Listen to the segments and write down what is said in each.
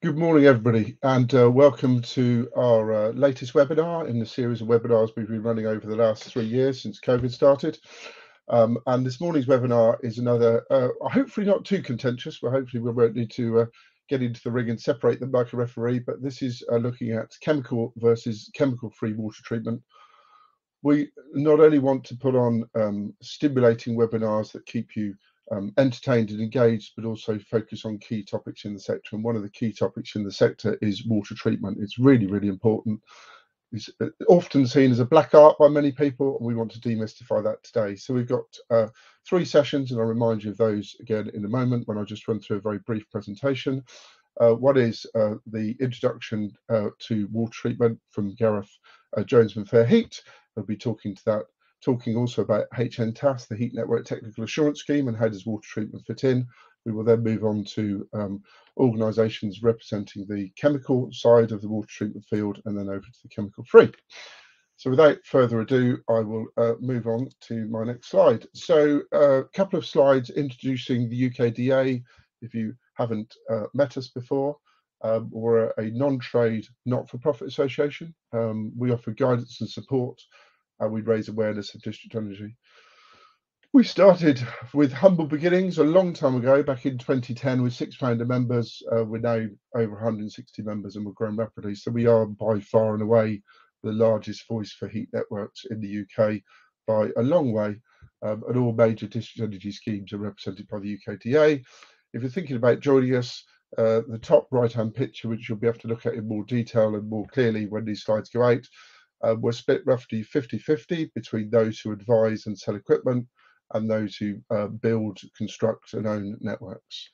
Good morning, everybody, and welcome to our latest webinar in the series of webinars we've been running over the last 3 years since COVID started. And this morning's webinar is another, hopefully not too contentious, but hopefully we won't need to get into the ring and separate them like a referee, but this is looking at chemical versus chemical-free water treatment. We not only want to put on stimulating webinars that keep you entertained and engaged, but also focus on key topics in the sector. And one of the key topics in the sector is water treatment. It's really, really important. It's often seen as a black art by many people, and we want to demystify that today. So we've got 3 sessions, and I'll remind you of those again in a moment when I just run through a very brief presentation. One is the introduction to water treatment from Gareth Jones from FairHeat. We'll be talking also about HNTAS, the Heat Network Technical Assurance Scheme, and how does water treatment fit in. We will then move on to organisations representing the chemical side of the water treatment field, and then over to the chemical free. So without further ado, I will move on to my next slide. So a couple of slides introducing the UKDEA. If you haven't met us before, we're a non-trade, not-for-profit association. We offer guidance and support. We raise awareness of district energy. We started with humble beginnings a long time ago, back in 2010, with 6 founder members. We're now over 160 members, and we're growing rapidly. So we are by far and away the largest voice for heat networks in the UK by a long way. And all major district energy schemes are represented by the UKDEA. If you're thinking about joining us, the top right-hand picture, which you'll be able to look at in more detail and more clearly when these slides go out, we're split roughly 50-50 between those who advise and sell equipment and those who build, construct and own networks.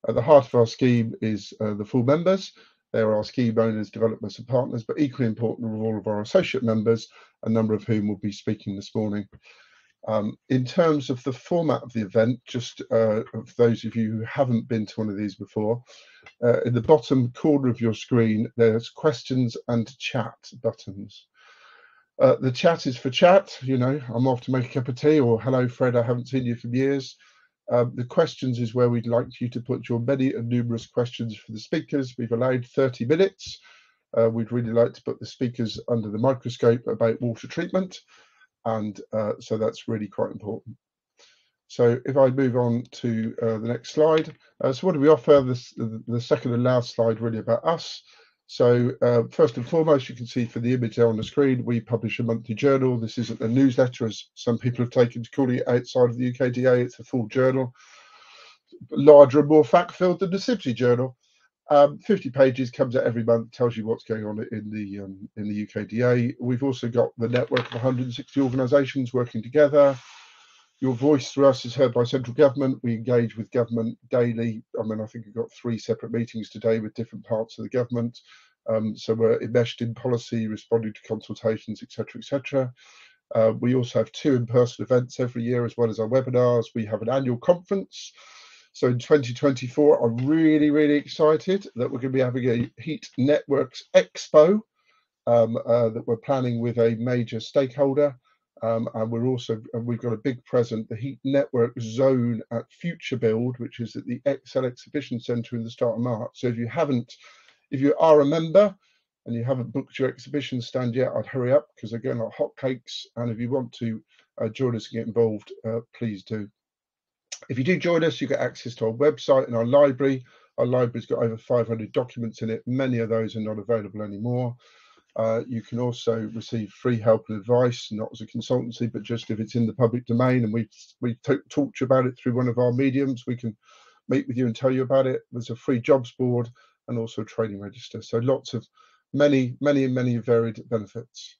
At the heart of our scheme is the full members. They're our scheme owners, developers and partners, but equally important are all of our associate members, a number of whom will be speaking this morning. In terms of the format of the event, just for those of you who haven't been to one of these before, in the bottom corner of your screen, there's questions and chat buttons. The chat is for chat, you know, I'm off to make a cup of tea, or hello Fred, I haven't seen you for years. The questions is where we'd like you to put your many and numerous questions for the speakers. We've allowed 30 minutes. We'd really like to put the speakers under the microscope about water treatment, and so that's really quite important. So if I move on to the next slide. So what do we offer? The second and last slide really about us. So first and foremost, you can see for the image there on the screen, we publish a monthly journal. This isn't a newsletter, as some people have taken to calling it outside of the UKDEA. It's a full journal, larger and more fact-filled than the City Journal. 50 pages, comes out every month, tells you what's going on in the UKDEA. We've also got the network of 160 organisations working together. Your voice through us is heard by central government. We engage with government daily. I mean, I think we've got 3 separate meetings today with different parts of the government. So we're enmeshed in policy, responding to consultations, etc., etc. We also have 2 in-person events every year, as well as our webinars. We have an annual conference. So in 2024, I'm really, really excited that we're going to be having a Heat Networks Expo that we're planning with a major stakeholder. And we've got a big present, the Heat Network Zone at Future Build, which is at the Excel Exhibition Centre in the start of March. So if you are a member and you haven't booked your exhibition stand yet, I'd hurry up, because they're going like hotcakes. And if you want to join us and get involved, please do. If you do join us, you get access to our website and our library. Our library's got over 500 documents in it. Many of those are not available anymore. You can also receive free help and advice, not as a consultancy, but just if it's in the public domain and we talked to you about it through one of our mediums, we can meet with you and tell you about it. There's a free jobs board and also a training register. So lots of many varied benefits.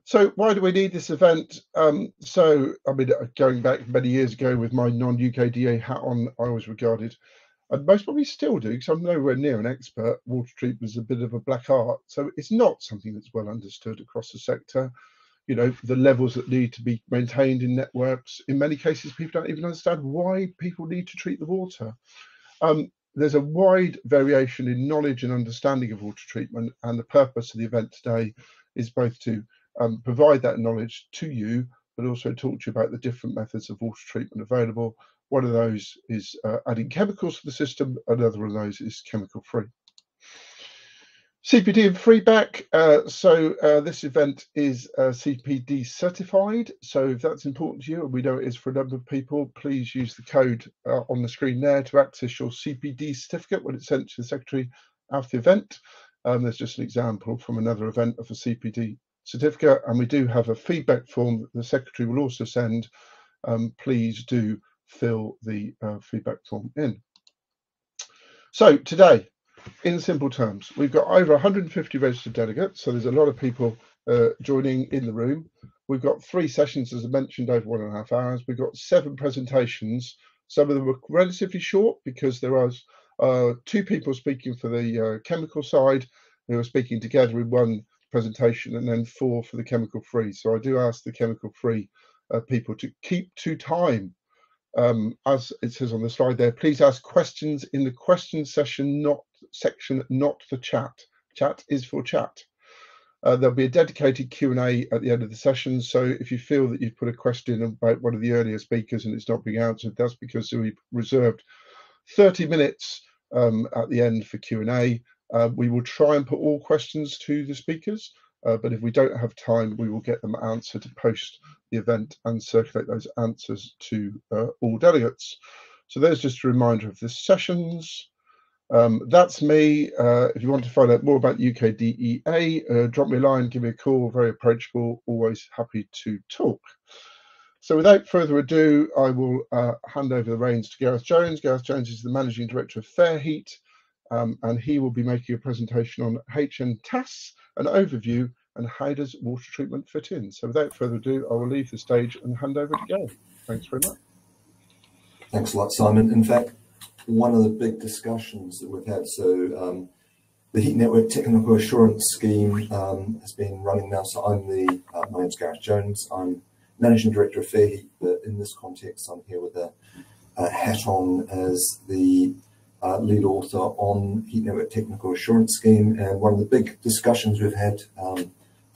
So why do we need this event? So, I mean, going back many years ago with my non-UKDEA hat on, I was regarded, and most probably still do, because I'm nowhere near an expert, water treatment is a bit of a black art. So it's not something that's well understood across the sector. You know, the levels that need to be maintained in networks. In many cases, people don't even understand why people need to treat the water. There's a wide variation in knowledge and understanding of water treatment, and the purpose of the event today is both to provide that knowledge to you, but also talk to you about the different methods of water treatment available. One of those is adding chemicals to the system. Another of those is chemical free. CPD and feedback. This event is CPD certified. So if that's important to you, and we know it is for a number of people, please use the code on the screen there to access your CPD certificate when it's sent to the secretary after the event. There's just an example from another event of a CPD certificate, and we do have a feedback form that the secretary will also send. Please do fill the feedback form in. So today, in simple terms, we've got over 150 registered delegates, so there's a lot of people joining in the room. We've got 3 sessions, as I mentioned, over 1.5 hours. We've got 7 presentations. Some of them are relatively short because there are 2 people speaking for the chemical side who are speaking together in one presentation, and then 4 for the chemical free. So I do ask the chemical free people to keep to time. As it says on the slide there, please ask questions in the question section, not for chat. Chat is for chat. There'll be a dedicated Q&A at the end of the session, so if you feel that you've put a question about one of the earlier speakers and it's not being answered, that's because we've reserved 30 minutes at the end for Q&A. We will try and put all questions to the speakers, but if we don't have time, we will get them answered post the event and circulate those answers to all delegates. So there's just a reminder of the sessions. That's me. If you want to find out more about UKDEA, drop me a line, give me a call, very approachable, always happy to talk. So without further ado, I will hand over the reins to Gareth Jones. Gareth Jones is the Managing Director of FairHeat, and he will be making a presentation on HNTAS, an overview, and how does water treatment fit in. So without further ado, I will leave the stage and hand over to Gareth. Thanks very much. Thanks a lot, Simon. In fact, one of the big discussions that we've had, so the Heat Network Technical Assurance Scheme has been running now. So I'm my name's Gareth Jones. I'm Managing Director of FairHeat, but in this context, I'm here with a hat on as the lead author on Heat Network Technical Assurance Scheme. And one of the big discussions we've had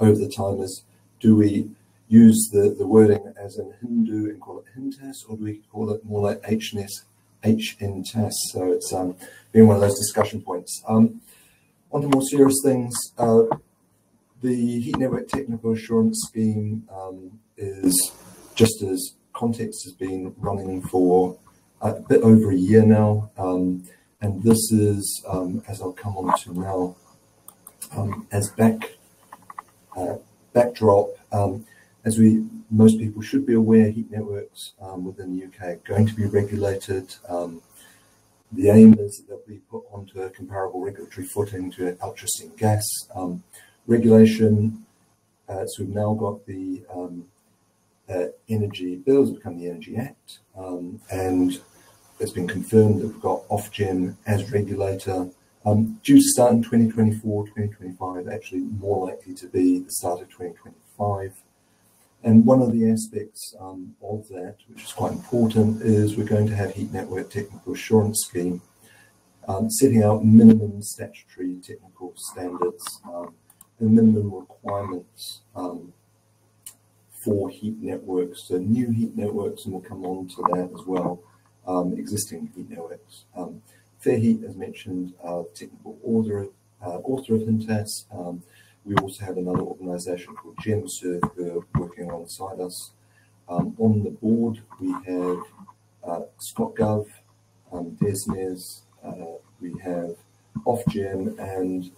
over the time is, do we use the wording as in Hindu and call it HNTAS, or do we call it more like HNTAS? So it's been one of those discussion points. On to more serious things. The Heat Network Technical Assurance Scheme is, just as context, has been running for a bit over a year now. And this is, as I'll come on to now, as backdrop, as most people should be aware, heat networks within the UK are going to be regulated. The aim is that we put onto a comparable regulatory footing to electricity and gas regulation. So we've now got the energy bills, become the Energy Act, and it's been confirmed that we've got Ofgem as regulator, due to start in 2024, 2025, actually more likely to be the start of 2025. And one of the aspects of that, which is quite important, is we're going to have Heat Network Technical Assurance Scheme setting out minimum statutory technical standards and minimum requirements for heat networks, so new heat networks, and we'll come on to that as well, existing heat networks. FairHeat, as mentioned, technical author of HNTAS. We also have another organisation called GEMServe who are working alongside us. On the board, we have ScotGov, DESNES, we have Ofgem, and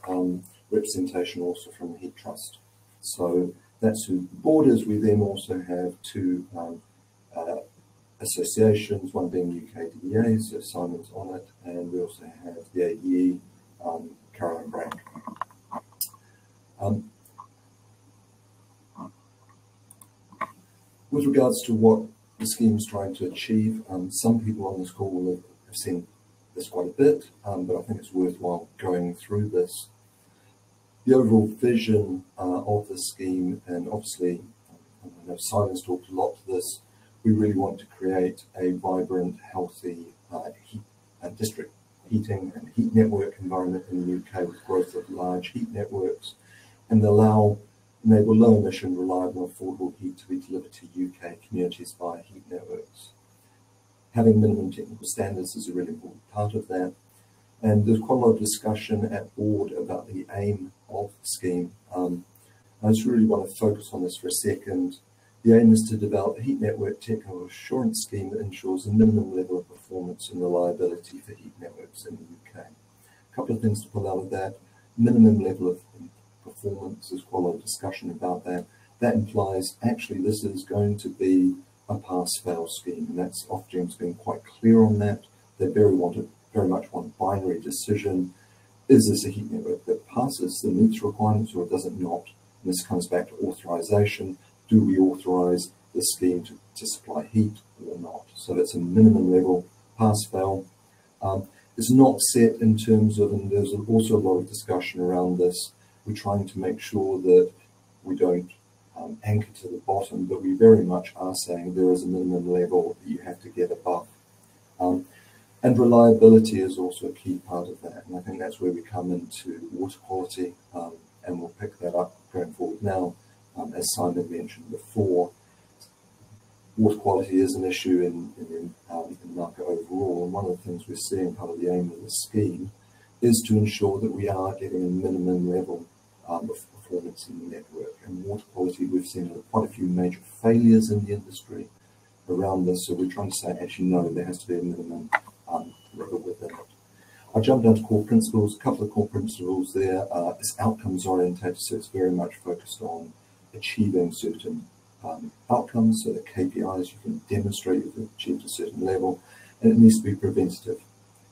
representation also from the Heat Trust. So that's who the board is. We then also have 2 associations, one being UKDEA, so Simon's on it, and we also have the AEE, Caroline Bragg. With regards to what the scheme is trying to achieve, some people on this call will have seen this quite a bit, but I think it's worthwhile going through this. The overall vision of the scheme, and obviously, I know Simon's talked a lot to this, we really want to create a vibrant, healthy district heating and heat network environment in the UK with growth of large heat networks, and allow enable low emission, reliable, affordable heat to be delivered to UK communities via heat networks. Having minimum technical standards is a really important part of that. And there's quite a lot of discussion at board about the aim of the scheme. I just really want to focus on this for a second. The aim is to develop a heat network technical assurance scheme that ensures a minimum level of performance and reliability for heat networks in the UK. A couple of things to pull out of that. Minimum level of performance, there's quite a lot of discussion about that. That implies actually this is going to be a pass-fail scheme, and that's Ofgem's been quite clear on that. They very much want a binary decision. Is this a heat network that passes the meets requirements or does it not? And this comes back to authorisation. Do we authorise the scheme to supply heat or not? So that's a minimum level pass-fail. It's not set in terms of, and there's also a lot of discussion around this, we're trying to make sure that we don't anchor to the bottom, but we very much are saying there is a minimum level that you have to get above. And reliability is also a key part of that, and I think that's where we come into water quality, and we'll pick that up going forward now. As Simon mentioned before, water quality is an issue in the market overall, and one of the things we're seeing, part of the aim of the scheme, is to ensure that we are getting a minimum level of performance in the network. And water quality, we've seen quite a few major failures in the industry around this, so we're trying to say, actually, no, there has to be a minimum level within it. I'll jump down to core principles. A couple of core principles there. It's outcomes oriented, so it's very much focused on achieving certain outcomes, so the KPIs you can demonstrate you've achieved a certain level, and it needs to be preventative.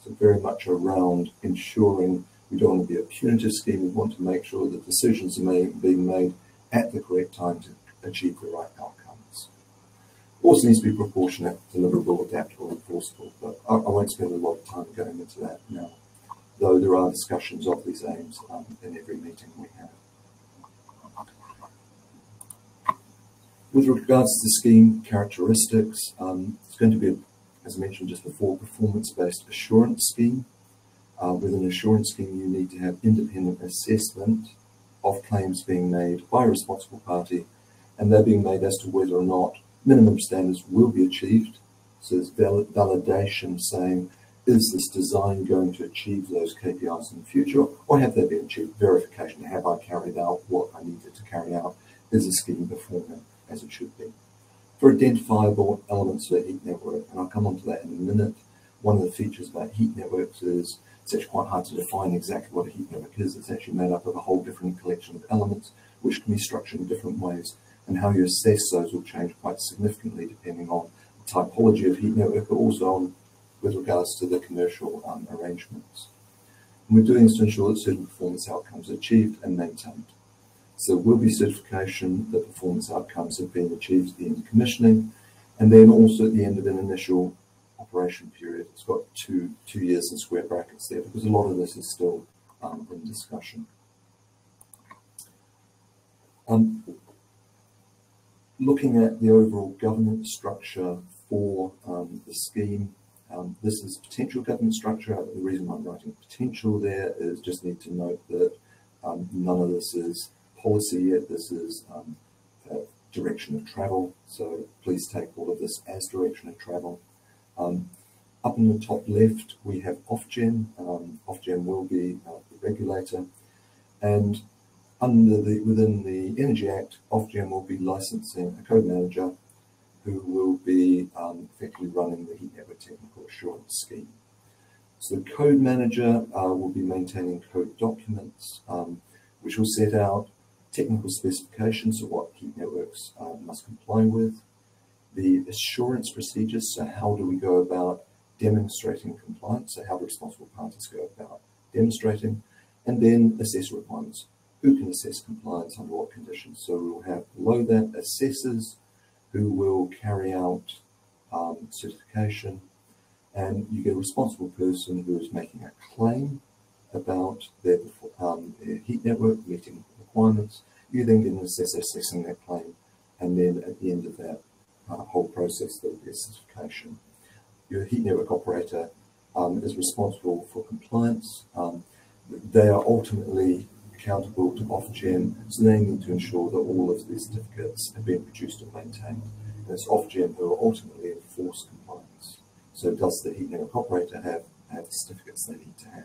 So very much around ensuring we don't want to be a punitive scheme. We want to make sure that decisions are being made at the correct time to achieve the right outcomes. Also needs to be proportionate, deliverable, adaptable, enforceable, but I won't spend a lot of time going into that now, though there are discussions of these aims in every meeting we have. With regards to the scheme characteristics, it's going to be, as I mentioned just before, performance-based assurance scheme. With an assurance scheme, you need to have independent assessment of claims being made by a responsible party, and they're being made as to whether or not minimum standards will be achieved. So there's validation saying, is this design going to achieve those KPIs in the future, or have they been achieved? Verification, have I carried out what I needed to carry out? Is the scheme performing as it should be? For identifiable elements of a heat network, and I'll come on to that in a minute, one of the features about heat networks is it's actually quite hard to define exactly what a heat network is. It's actually made up of a whole different collection of elements which can be structured in different ways, and how you assess those will change quite significantly depending on the typology of heat network, but also on with regards to the commercial arrangements. And we're doing this to ensure that certain performance outcomes are achieved and maintained. So there will be certification that performance outcomes have been achieved at the end of commissioning, and then also at the end of an initial operation period. It's got two years in square brackets there because a lot of this is still in discussion. Looking at the overall governance structure for the scheme, this is potential governance structure. The reason I'm writing potential there is just need to note that none of this is policy yet. This is direction of travel, so please take all of this as direction of travel. Up in the top left we have Ofgem. Ofgem will be the regulator, and within the Energy Act, Ofgem will be licensing a code manager who will be effectively running the heat network technical assurance scheme. So the code manager will be maintaining code documents which will set out technical specifications of what heat networks must comply with, the assurance procedures, so how do we go about demonstrating compliance, so how do responsible parties go about demonstrating, and then assess requirements. Who can assess compliance under what conditions? So we'll have below that assessors who will carry out certification, and you get a responsible person who is making a claim about their heat network meeting requirements. You then get an assessor assessing that claim, and then at the end of that whole process there will be a certification. Your heat network operator is responsible for compliance. They are ultimately accountable to Ofgem, so they need to ensure that all of these certificates have been produced and maintained. And it's Ofgem who will ultimately enforce compliance. So does the heat network operator have the certificates they need to have?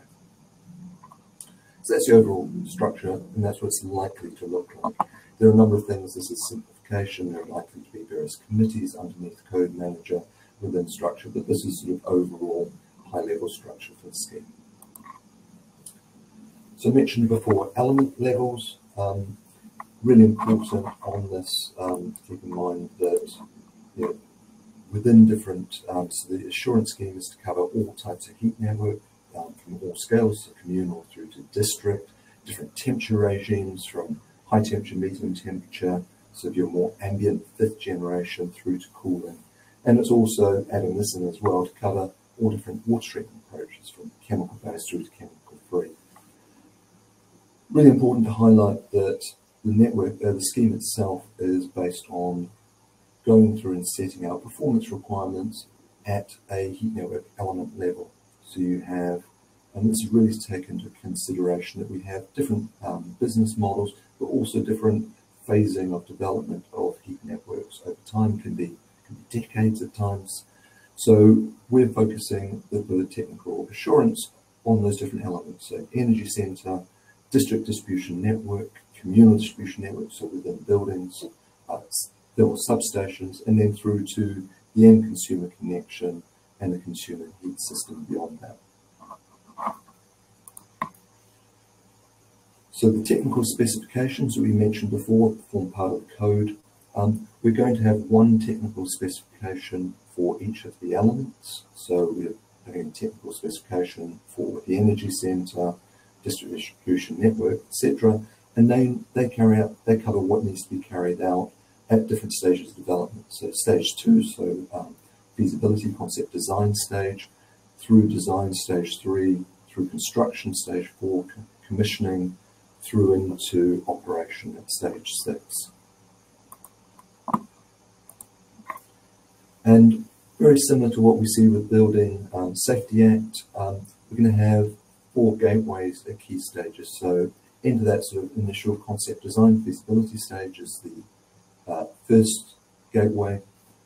So that's the overall structure, and that's what it's likely to look like. There are a number of things. This is simplification. There are likely to be various committees underneath the code manager within structure, but this is sort of overall high-level structure for the scheme. So I mentioned before element levels. Really important on this to keep in mind that within different, so the assurance scheme is to cover all types of heat network from all scales, so communal through to district, different temperature regimes from high temperature, medium temperature, so if you're more ambient, fifth generation through to cooling. And it's also adding this in as well to cover all different water treatment approaches from chemical based through to chemical free. Really important to highlight that the network, the scheme itself is based on going through and setting out performance requirements at a heat network element level. So you have, and this is really to take into consideration that we have different business models, but also different phasing of development of heat networks over time, can be decades at times. So we're focusing the technical assurance on those different elements. So energy centre, district distribution network, communal distribution network, so within buildings, thermal substations, and then through to the end consumer connection and the consumer heat system beyond that. So the technical specifications that we mentioned before form part of the code. We're going to have one technical specification for each of the elements. So we're having a technical specification for the energy centre, distribution network, etc. And they cover what needs to be carried out at different stages of development. So stage 2, so feasibility concept design stage, through design stage 3, through construction stage 4, commissioning, through into operation at stage 6. And very similar to what we see with Building Safety Act, we're going to have 4 gateways at key stages. So into that sort of initial concept design feasibility stage is the first gateway.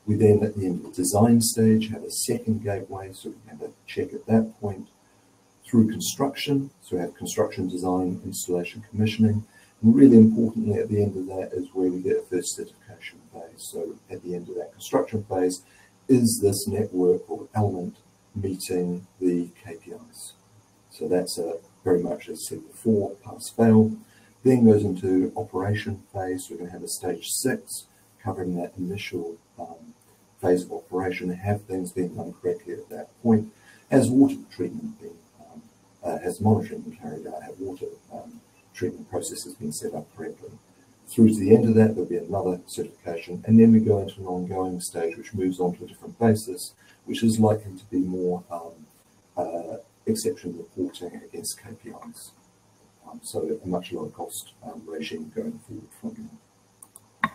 We then at the end of the design stage have a second gateway, so we can have a check at that point. Through construction, so we have construction, design, installation, commissioning, and really importantly at the end of that is where we get a first certification phase. So at the end of that construction phase, is this network or element meeting the KPIs? So that's very much, as I said before, pass fail. Then goes into operation phase. So we're going to have a stage 6 covering that initial phase of operation. Have things been done correctly at that point? Has water treatment been has monitoring been carried out? Have water treatment processes been set up correctly? Through to the end of that, there'll be another certification, and then we go into an ongoing stage, which moves on to a different basis, which is likely to be more exception reporting against KPIs. So a much lower cost regime going forward from here.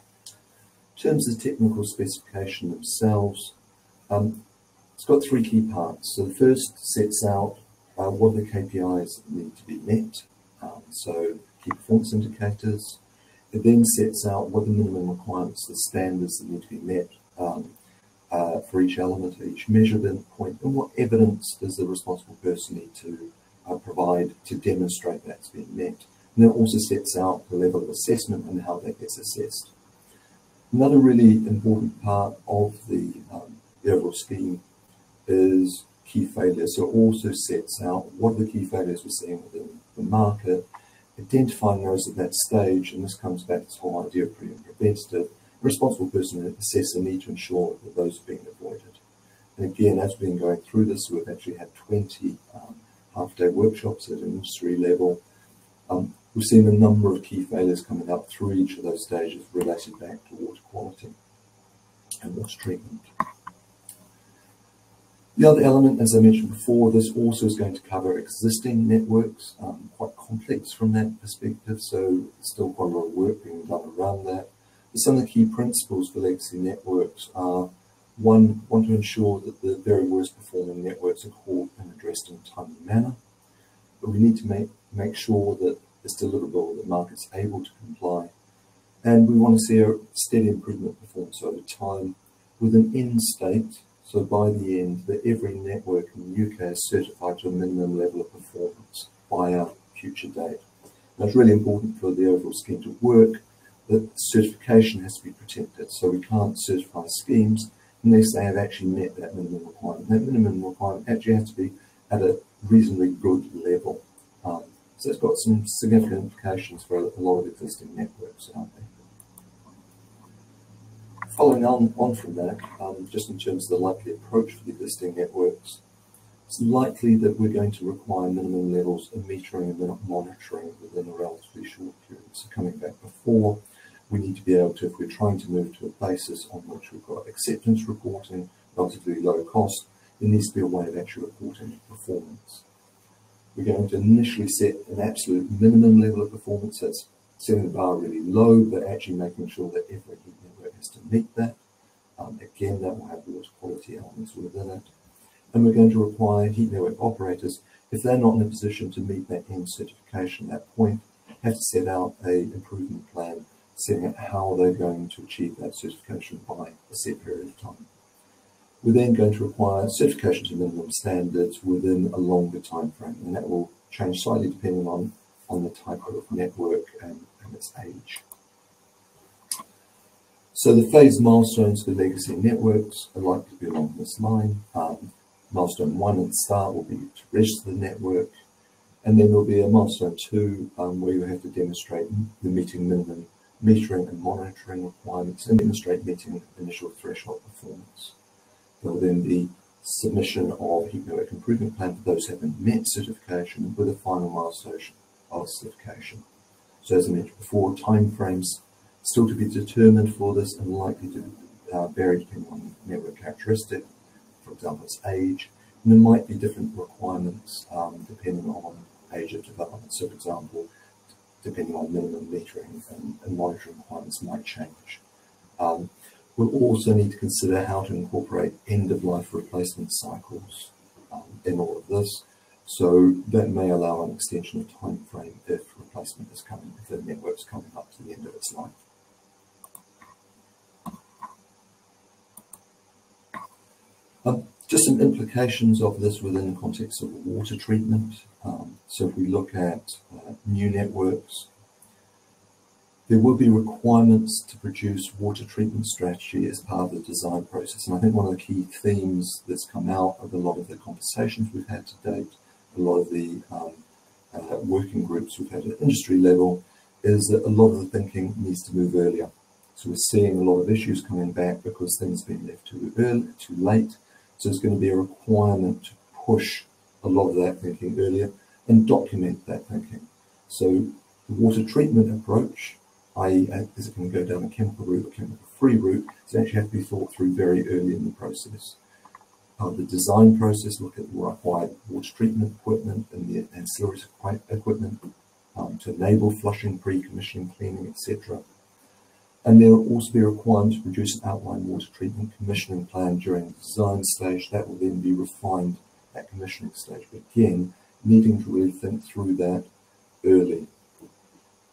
In terms of the technical specification themselves, it's got 3 key parts. So the first sets out what the KPIs need to be met, so key performance indicators. It then sets out what the minimum requirements, the standards that need to be met for each element, each measurement point, and what evidence does the responsible person need to provide to demonstrate that's been met. And it also sets out the level of assessment and how that gets assessed. Another really important part of the overall scheme is key failures. So it also sets out what are the key failures we're seeing within the market, identifying those at that stage, and this comes back to this whole idea of pre and preventative. The responsible person and assessor need to ensure that those are being avoided. And again, as we've been going through this, we've actually had 20 half-day workshops at an industry level. We've seen a number of key failures coming up through each of those stages related back to water quality and water treatment. The other element, as I mentioned before, this also is going to cover existing networks, quite complex from that perspective, so still quite a lot of work being done around that. But some of the key principles for legacy networks are, one, want to ensure that the very worst performing networks are caught and addressed in a timely manner, but we need to make sure that is deliverable, the market's able to comply. And we want to see a steady improvement in performance over time with an end state. So by the end, that every network in the UK is certified to a minimum level of performance by a future date. Now, it's really important for the overall scheme to work that certification has to be protected. So we can't certify schemes unless they have actually met that minimum requirement. That minimum requirement actually has to be at a reasonably good level. So it's got some significant implications for a lot of existing networks out there. Following on from that, just in terms of the likely approach for the existing networks, it's likely that we're going to require minimum levels of metering and monitoring within a relatively short period. So coming back before, we need to be able to, if we're trying to move to a basis on which we've got acceptance reporting, relatively low cost, there needs to be a way of actually reporting performance. We're going to initially set an absolute minimum level of performance. That's setting the bar really low, but actually making sure that every heat network has to meet that. Again, that will have water quality elements within it. And we're going to require heat network operators, if they're not in a position to meet that end certification at that point, have to set out an improvement plan, setting out how they're going to achieve that certification by a set period of time. We're then going to require certification to minimum standards within a longer time frame, and that will change slightly depending on the type of network and its age. So the phased milestones for legacy networks are likely to be along this line. Milestone 1 at the start will be to register the network, and then there'll be a milestone 2 where you have to demonstrate the meeting minimum metering and monitoring requirements and demonstrate meeting initial threshold performance. There'll then be submission of heat network improvement plan for those who haven't met certification with a final milestone of certification. So as I mentioned before, timeframes still to be determined for this and likely to vary depending on network characteristic, for example, its age, and there might be different requirements depending on age of development. So for example, depending on minimum metering and monitoring requirements might change. We'll also need to consider how to incorporate end-of-life replacement cycles in all of this. So that may allow an extension of time frame if replacement is coming, if the network's coming up to the end of its life. Just some implications of this within the context of water treatment. So if we look at new networks, there will be requirements to produce water treatment strategy as part of the design process. And I think one of the key themes that's come out of a lot of the conversations we've had to date, a lot of the working groups we've had at industry level, is that a lot of the thinking needs to move earlier. So we're seeing a lot of issues coming back because things have been left too early, too late. So there's going to be a requirement to push a lot of that thinking earlier and document that thinking. So the water treatment approach, i.e. is it going to go down a chemical route or chemical-free route, so actually have to be thought through very early in the process. The design process, look at the required water treatment equipment and the ancillary equipment to enable flushing, pre-commissioning, cleaning, etc. And there will also be a requirement to produce an outline water treatment commissioning plan during the design stage. That will then be refined at commissioning stage. But again, needing to really think through that early.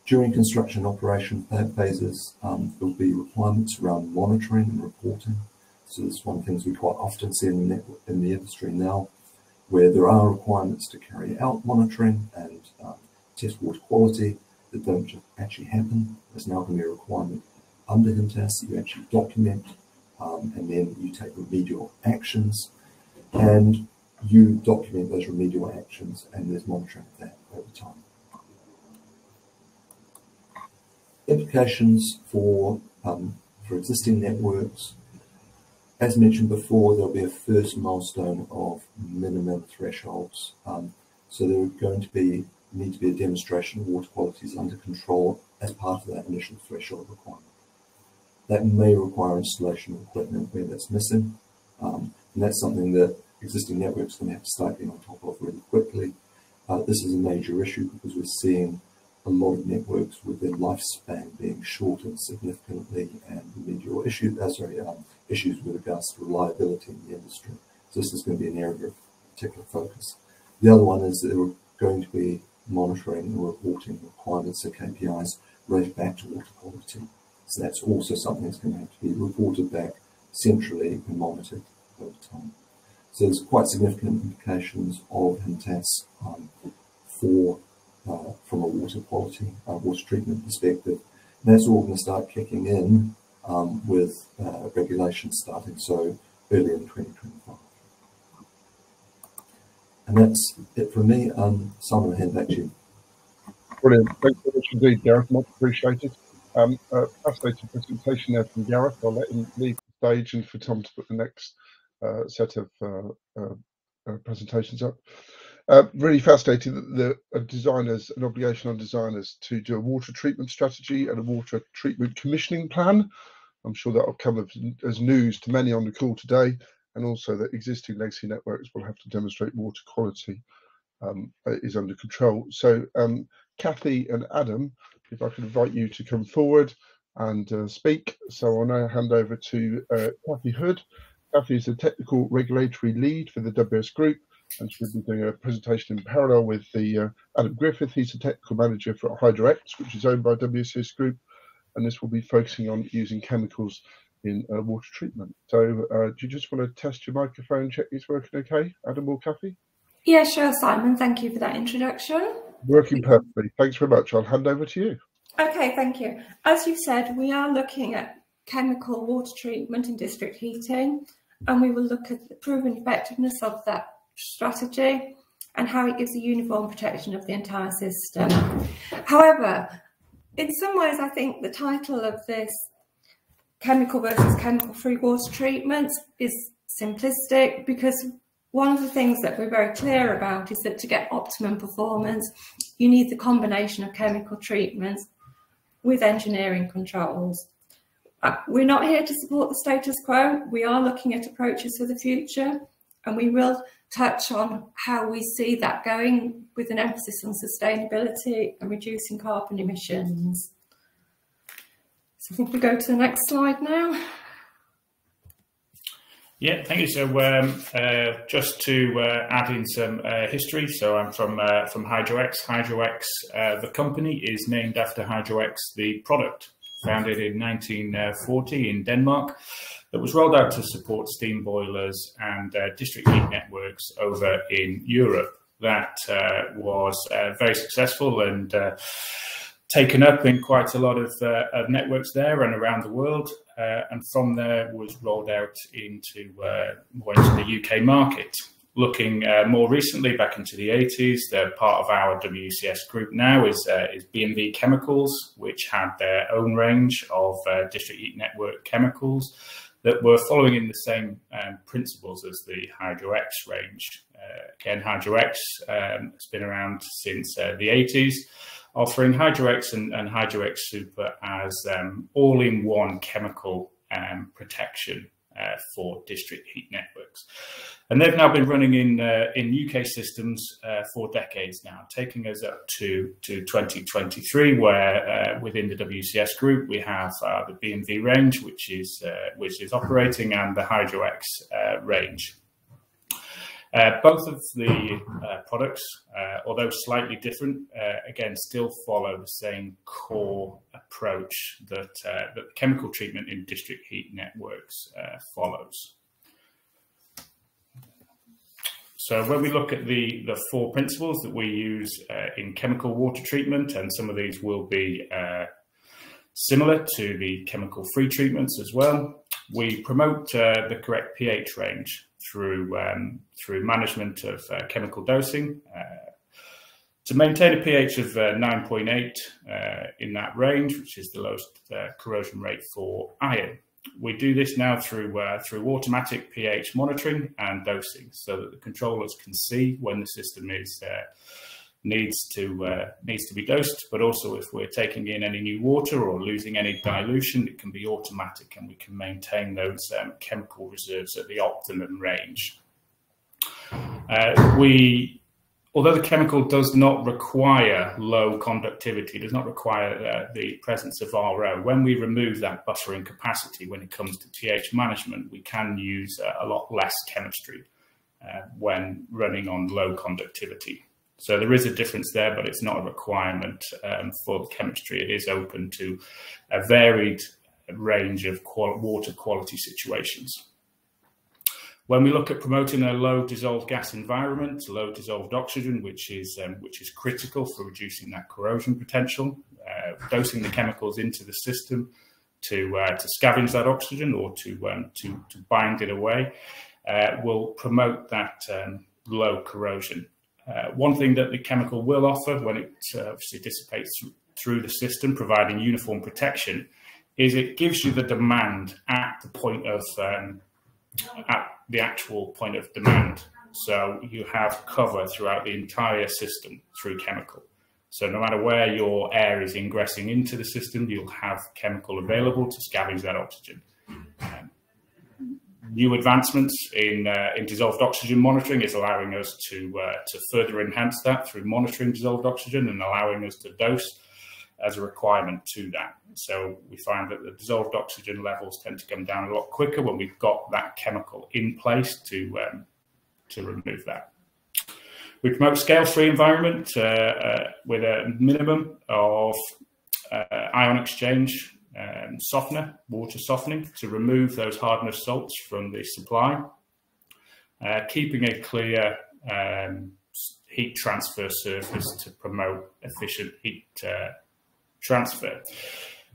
During construction operation phases, there'll be requirements around monitoring and reporting. So this is one of the things we quite often see in the industry now, where there are requirements to carry out monitoring and test water quality that don't just actually happen. There's now going to be a requirement under HIMTAS that you actually document and then you take remedial actions and you document those remedial actions and there's monitoring of that over time. Implications for existing networks. As mentioned before, there'll be a first milestone of minimum thresholds. So there are going to need to be a demonstration of water quality is under control as part of that initial threshold requirement. That may require installation of equipment where that's missing. And that's something that existing networks are going to have to start getting on top of really quickly. This is a major issue because we're seeing a lot of networks with their lifespan being shortened significantly and remedial issues with regards to reliability in the industry. So this is going to be an area of particular focus. The other one is that there are going to be monitoring and reporting requirements, so KPIs, related back to water quality. So that's also something that's going to have to be reported back centrally and monitored over time. So there's quite significant implications of HMTAS from a water quality, water treatment perspective. And that's all going to start kicking in with regulations starting so early in 2025. And that's it from me. Simon, I'll hand back to you. Brilliant. Thanks very much indeed, Gareth. Much appreciated. Fascinating presentation there from Gareth. I'll let him leave the stage and for Tom to put the next set of presentations up. Really fascinating that the designers, an obligation on designers to do a water treatment strategy and a water treatment commissioning plan. I'm sure that will come as news to many on the call today, and also that existing legacy networks will have to demonstrate water quality is under control. So Kathy and Adam, if I could invite you to come forward and speak. So I'll now hand over to Kathy Hood. Kathy is the technical regulatory lead for the WS Group, and she'll be doing a presentation in parallel with the Adam Griffith. He's the technical manager for HydroX, which is owned by WCS Group, and this will be focusing on using chemicals in water treatment. So do you just want to test your microphone, check it's working okay, Adam or Kathy? Yeah, sure, Simon. Thank you for that introduction. Working perfectly. Thanks very much. I'll hand over to you. Okay, thank you. As you said, we are looking at chemical water treatment and district heating, and we will look at the proven effectiveness of that strategy and how it gives a uniform protection of the entire system. However, in some ways, I think the title of this, chemical versus chemical-free water treatment, is simplistic, because one of the things that we're very clear about is that to get optimum performance, you need the combination of chemical treatments with engineering controls. We're not here to support the status quo. We are looking at approaches for the future, and we will touch on how we see that going, with an emphasis on sustainability and reducing carbon emissions. So I think we go to the next slide now. Yeah, thank you. So just to add in some history, so I'm from HydroX. HydroX, the company, is named after HydroX, the product, founded in 1940 in Denmark, that was rolled out to support steam boilers and district heat networks over in Europe. That was very successful and taken up in quite a lot of networks there and around the world, and from there was rolled out into more into the UK market. Looking more recently back into the 80s, the part of our WCS group now is B&V Chemicals, which had their own range of district heat network chemicals that were following in the same principles as the HydroX range. Again, HydroX has been around since the 80s, offering HydroX and HydroX Super as all-in-one chemical protection for district heat networks. And they've now been running in UK systems for decades now, taking us up to 2023, where within the WCS group we have the B&V range, which is operating, and the HydroX range. Both of the products, although slightly different, again, still follow the same core approach that the chemical treatment in district heat networks follows. So when we look at the four principles that we use in chemical water treatment, and some of these will be similar to the chemical-free treatments as well, we promote the correct pH range through management of chemical dosing to maintain a pH of 9.8 in that range, which is the lowest corrosion rate for iron. We do this now through automatic pH monitoring and dosing, so that the controllers can see when the system is needs to be dosed, but also if we're taking in any new water or losing any dilution, it can be automatic, and we can maintain those chemical reserves at the optimum range. Although the chemical does not require low conductivity, does not require the presence of RO, when we remove that buffering capacity when it comes to pH management, we can use a lot less chemistry when running on low conductivity. So there is a difference there, but it's not a requirement for the chemistry. It is open to a varied range of water quality situations. When we look at promoting a low dissolved gas environment, low dissolved oxygen, which is critical for reducing that corrosion potential, dosing the chemicals into the system to scavenge that oxygen or to bind it away, will promote that low corrosion. One thing that the chemical will offer when it obviously dissipates through the system, providing uniform protection, is it gives you the demand at the point of at the actual point of demand. So you have cover throughout the entire system through chemical. So no matter where your air is ingressing into the system, you'll have chemical available to scavenge that oxygen. New advancements in dissolved oxygen monitoring is allowing us to further enhance that through monitoring dissolved oxygen and allowing us to dose as a requirement to that. So we find that the dissolved oxygen levels tend to come down a lot quicker when we've got that chemical in place to remove that. We promote scale-free environment with a minimum of ion exchange softener, water softening, to remove those hardness salts from the supply, keeping a clear heat transfer surface to promote efficient heat transfer.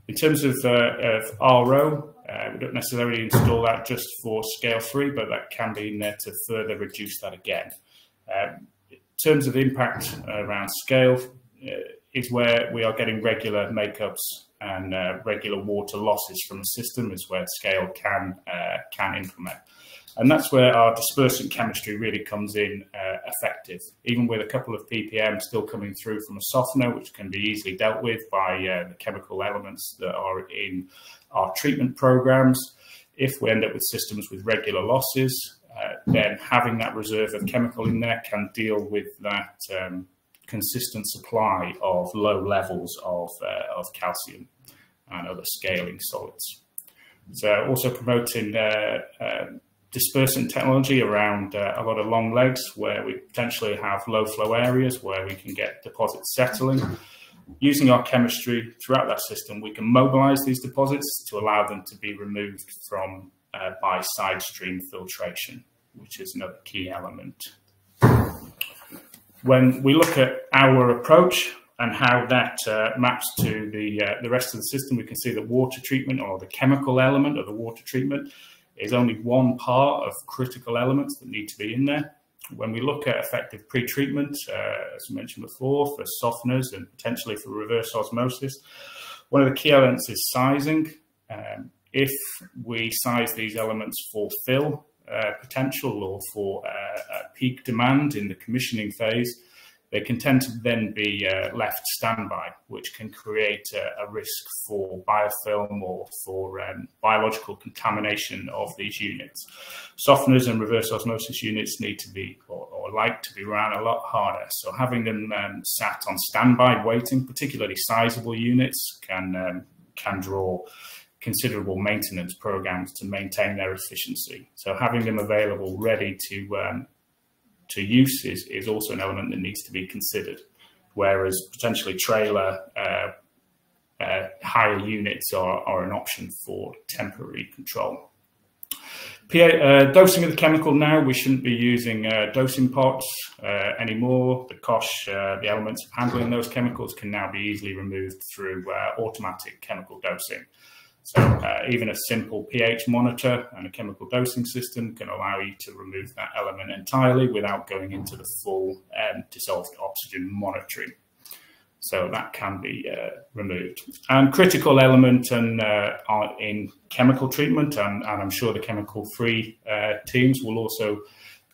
In terms of RO, we don't necessarily install that just for scale-free, but that can be in there to further reduce that again. In terms of impact around scale, is where we are getting regular makeups and regular water losses from the system, is where scale can implement. And that's where our dispersant chemistry really comes in effective, even with a couple of ppm still coming through from a softener, which can be easily dealt with by the chemical elements that are in our treatment programs. If we end up with systems with regular losses, then having that reserve of chemical in there can deal with that consistent supply of low levels of calcium and other scaling solids. So also promoting dispersant technology around a lot of long legs, where we potentially have low flow areas where we can get deposits settling. Using our chemistry throughout that system, we can mobilize these deposits to allow them to be removed from by side stream filtration, which is another key element. When we look at our approach and how that maps to the rest of the system, we can see that water treatment, or the chemical element of the water treatment, is only one part of critical elements that need to be in there. When we look at effective pre-treatment, as I mentioned before, for softeners and potentially for reverse osmosis, one of the key elements is sizing. If we size these elements for fill potential or for peak demand in the commissioning phase, they can tend to then be left standby, which can create a risk for biofilm or for biological contamination of these units. Softeners and reverse osmosis units need to be, or like to be, run a lot harder. So having them sat on standby waiting, particularly sizable units, can draw considerable maintenance programs to maintain their efficiency. So having them available ready to use is also an element that needs to be considered, whereas potentially trailer higher units are an option for temporary control. Dosing of the chemical now, we shouldn't be using dosing pots anymore. The COSH, the elements of handling those chemicals, can now be easily removed through automatic chemical dosing. So even a simple pH monitor and a chemical dosing system can allow you to remove that element entirely without going into the full dissolved oxygen monitoring. So that can be removed. And critical element in chemical treatment, and I'm sure the chemical-free teams will also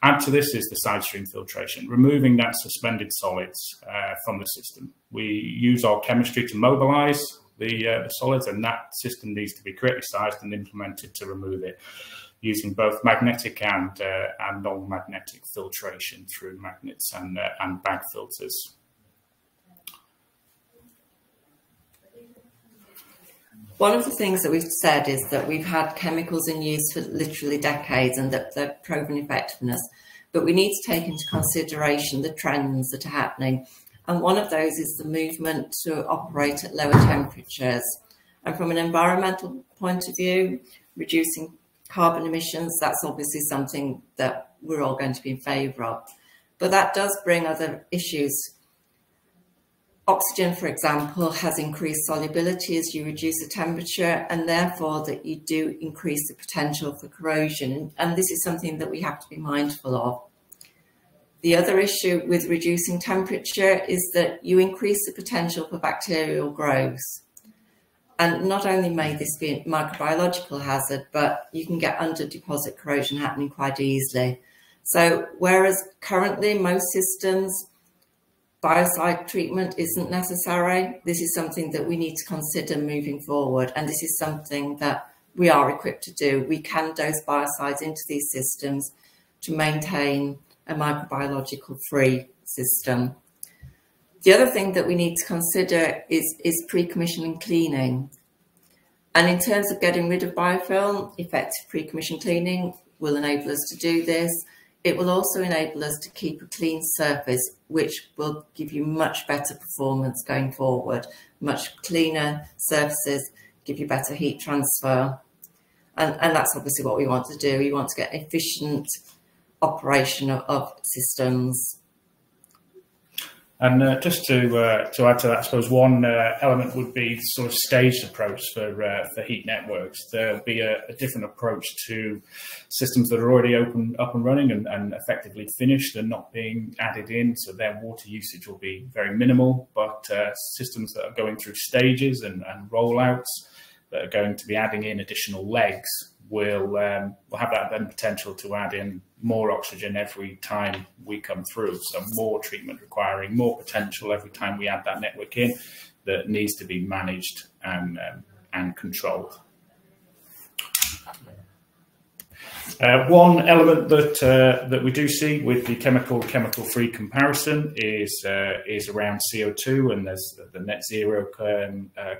add to this, is the side stream filtration, removing that suspended solids from the system. We use our chemistry to mobilize the solids, and that system needs to be correctly sized and implemented to remove it, using both magnetic and non-magnetic filtration through magnets and bag filters. One of the things that we've said is that we've had chemicals in use for literally decades and that they're proven effectiveness. but we need to take into consideration the trends that are happening. And one of those is the movement to operate at lower temperatures. And from an environmental point of view, reducing carbon emissions, that's obviously something that we're all going to be in favour of. But that does bring other issues. Oxygen, for example, has increased solubility as you reduce the temperature, and therefore that you do increase the potential for corrosion. And this is something that we have to be mindful of. The other issue with reducing temperature is that you increase the potential for bacterial growth. And not only may this be a microbiological hazard, but you can get under deposit corrosion happening quite easily. So whereas currently most systems, biocide treatment isn't necessary, this is something that we need to consider moving forward. And this is something that we are equipped to do. We can dose biocides into these systems to maintain a microbiological free system. The other thing that we need to consider is pre-commissioning cleaning. And in terms of getting rid of biofilm, effective pre-commission cleaning will enable us to do this. It will also enable us to keep a clean surface, which will give you much better performance going forward. Much cleaner surfaces give you better heat transfer. And that's obviously what we want to do. We want to get efficient operation of systems. And just to add to that, I suppose one element would be the sort of staged approach for heat networks. There'll be a different approach to systems that are already up and running and effectively finished and not being added in, so their water usage will be very minimal. But systems that are going through stages and rollouts that are going to be adding in additional legs will have that then potential to add in more oxygen every time we come through. So more treatment requiring more potential every time we add that network in that needs to be managed and controlled. One element that we do see with the chemical-free comparison is around CO2, and there's the net zero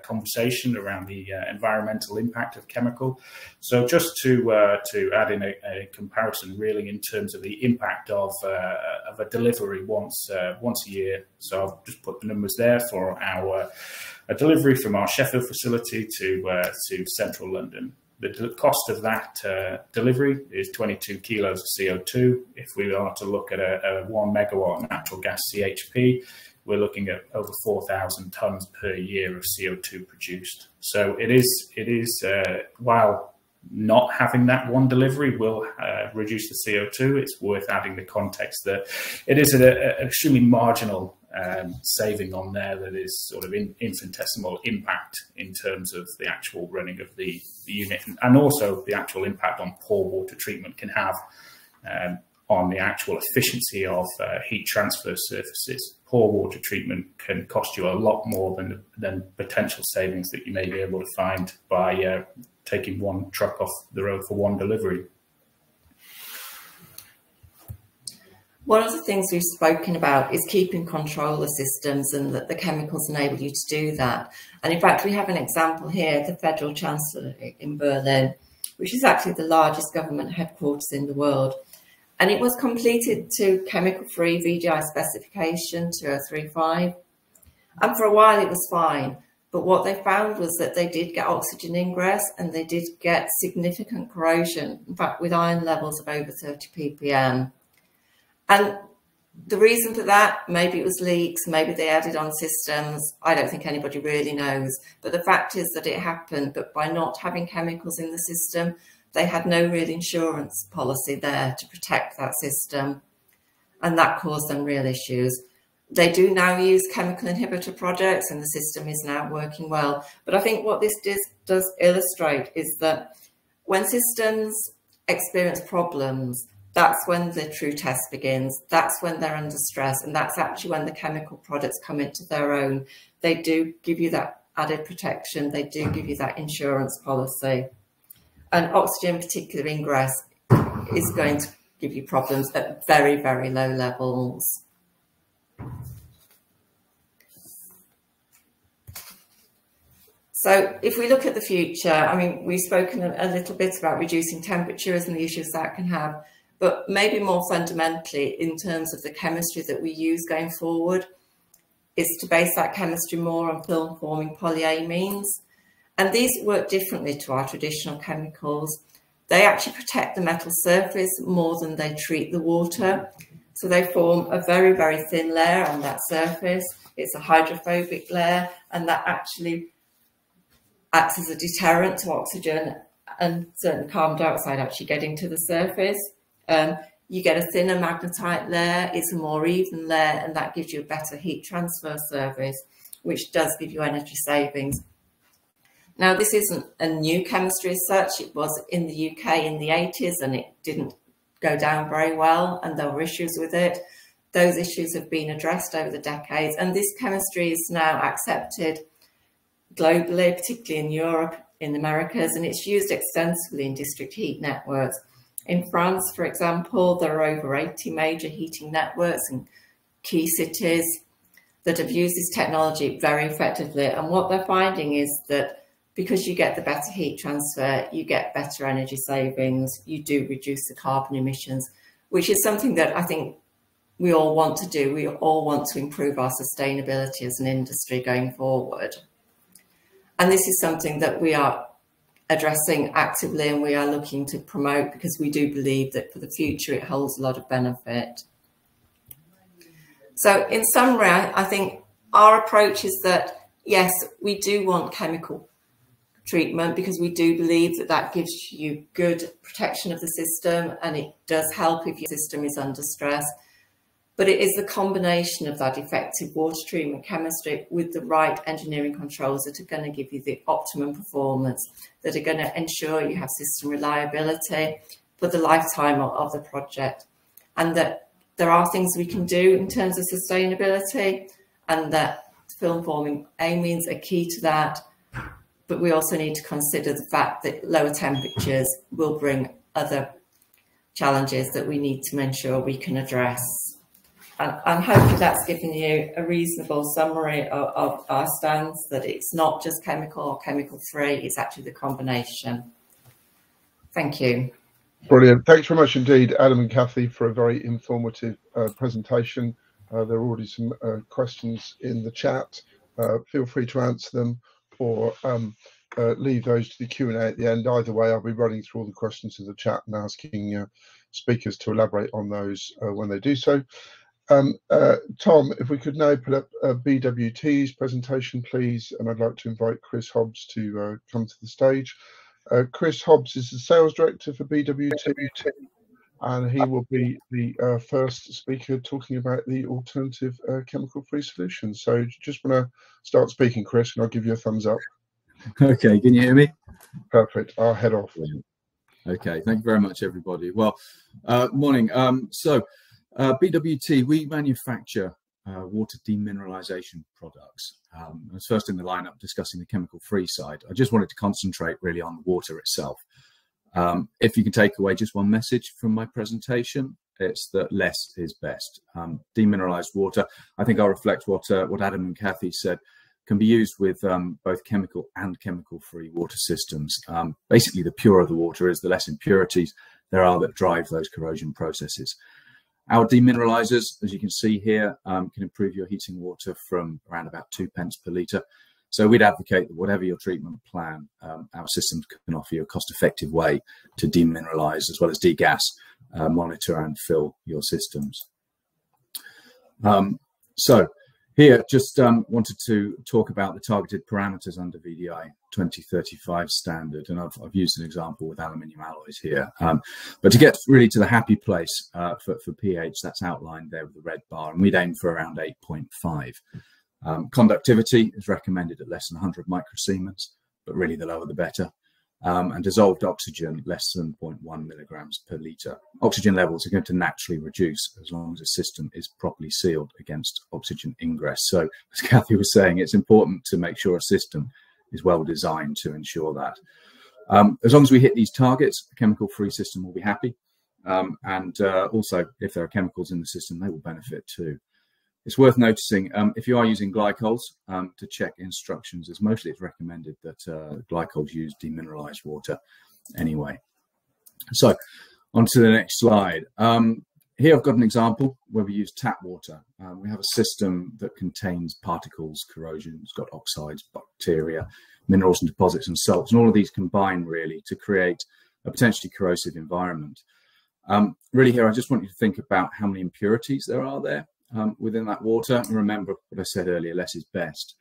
conversation around the environmental impact of chemical. So just to add in a comparison, really, in terms of the impact of a delivery once a year. So I've just put the numbers there for a delivery from our Sheffield facility to central London. The cost of that delivery is 22 kilos of CO2. If we are to look at a 1 megawatt natural gas CHP, we're looking at over 4,000 tonnes per year of CO2 produced. So it is while not having that one delivery will reduce the CO2, it's worth adding the context that it is an extremely marginal saving on there that is sort of infinitesimal impact in terms of the actual running of the unit, and also the actual impact on poor water treatment can have on the actual efficiency of heat transfer surfaces. Poor water treatment can cost you a lot more than potential savings that you may be able to find by taking one truck off the road for one delivery. One of the things we've spoken about is keeping control of systems, and that the chemicals enable you to do that. And in fact, we have an example here, the Federal Chancellery in Berlin, which is actually the largest government headquarters in the world. And it was completed to chemical-free VDI specification 2035. And for a while it was fine. But what they found was that they did get oxygen ingress and they did get significant corrosion, in fact, with iron levels of over 30 ppm. And the reason for that, maybe it was leaks, maybe they added on systems. I don't think anybody really knows. But the fact is that it happened, but by not having chemicals in the system, they had no real insurance policy there to protect that system. And that caused them real issues. They do now use chemical inhibitor projects and the system is now working well. But I think what this does illustrate is that when systems experience problems, that's when the true test begins. That's when they're under stress. And that's actually when the chemical products come into their own. They do give you that added protection. They do give you that insurance policy. And oxygen, particular ingress, is going to give you problems at very, very low levels. So if we look at the future, I mean, we've spoken a little bit about reducing temperatures and the issues that can have, but maybe more fundamentally in terms of the chemistry that we use going forward is to base that chemistry more on film-forming polyamines. And these work differently to our traditional chemicals. They actually protect the metal surface more than they treat the water. So they form a very, very thin layer on that surface. It's a hydrophobic layer, and that actually acts as a deterrent to oxygen and certain carbon dioxide actually getting to the surface. You get a thinner magnetite layer, it's a more even layer, and that gives you a better heat transfer service, which does give you energy savings. Now, this isn't a new chemistry as such. It was in the UK in the 80s, and it didn't go down very well, and there were issues with it. Those issues have been addressed over the decades, and this chemistry is now accepted globally, particularly in Europe, in the Americas, and it's used extensively in district heat networks. In France, for example, there are over 80 major heating networks in key cities that have used this technology very effectively. And what they're finding is that because you get the better heat transfer, you get better energy savings, you do reduce the carbon emissions, which is something that I think we all want to do. We all want to improve our sustainability as an industry going forward. And this is something that we are addressing actively, and we are looking to promote, because we do believe that for the future it holds a lot of benefit. So in summary, I think our approach is that, yes, we do want chemical treatment because we do believe that that gives you good protection of the system, and it does help if your system is under stress. But it is the combination of that effective water treatment chemistry with the right engineering controls that are going to give you the optimum performance, that are going to ensure you have system reliability for the lifetime of the project, and that there are things we can do in terms of sustainability, and that film forming amines are key to that. But we also need to consider the fact that lower temperatures will bring other challenges that we need to ensure we can address. And hopefully that's given you a reasonable summary of our stance, that it's not just chemical or chemical free, it's actually the combination. Thank you. Brilliant. Thanks very much indeed, Adam and Kathy, for a very informative presentation. There are already some questions in the chat. Feel free to answer them, or leave those to the Q&A at the end. Either way, I'll be running through all the questions in the chat and asking speakers to elaborate on those when they do so. Tom, if we could now put up BWT's presentation, please, and I'd like to invite Chris Hobbs to come to the stage. Chris Hobbs is the sales director for BWT, and he will be the first speaker talking about the alternative chemical-free solution. So just want to start speaking, Chris, and I'll give you a thumbs up. Okay, can you hear me? Perfect. I'll head off. Okay, thank you very much, everybody. Well, morning. BWT, we manufacture water demineralization products. I was first in the lineup discussing the chemical-free side. I just wanted to concentrate really on the water itself. If you can take away just one message from my presentation, it's that less is best. Demineralized water, I think I'll reflect what Adam and Kathy said, can be used with both chemical and chemical-free water systems. Basically, the purer the water is, the less impurities there are that drive those corrosion processes. Our demineralizers, as you can see here, can improve your heating water from around about 2 pence per litre. So we'd advocate that whatever your treatment plan, our systems can offer you a cost-effective way to demineralize as well as degas, monitor and fill your systems. So here, just wanted to talk about the targeted parameters under VDI 2035 standard, and I've used an example with aluminium alloys here. But to get really to the happy place for pH, that's outlined there with the red bar, and we'd aim for around 8.5. Conductivity is recommended at less than 100 microsiemens, but really the lower the better. And dissolved oxygen less than 0.1 milligrams per litre. Oxygen levels are going to naturally reduce as long as the system is properly sealed against oxygen ingress. So as Kathy was saying, it's important to make sure a system is well designed to ensure that. As long as we hit these targets, a chemical-free system will be happy. Also, if there are chemicals in the system, they will benefit too. It's worth noticing, if you are using glycols, to check instructions, as mostly it's recommended that glycols use demineralized water anyway. So On to the next slide. Here I've got an example where we use tap water. We have a system that contains particles, corrosion, it's got oxides, bacteria, minerals and deposits and salts, and all of these combine really to create a potentially corrosive environment. Really here I just want you to think about how many impurities there are there within that water, and remember what I said earlier, less is best.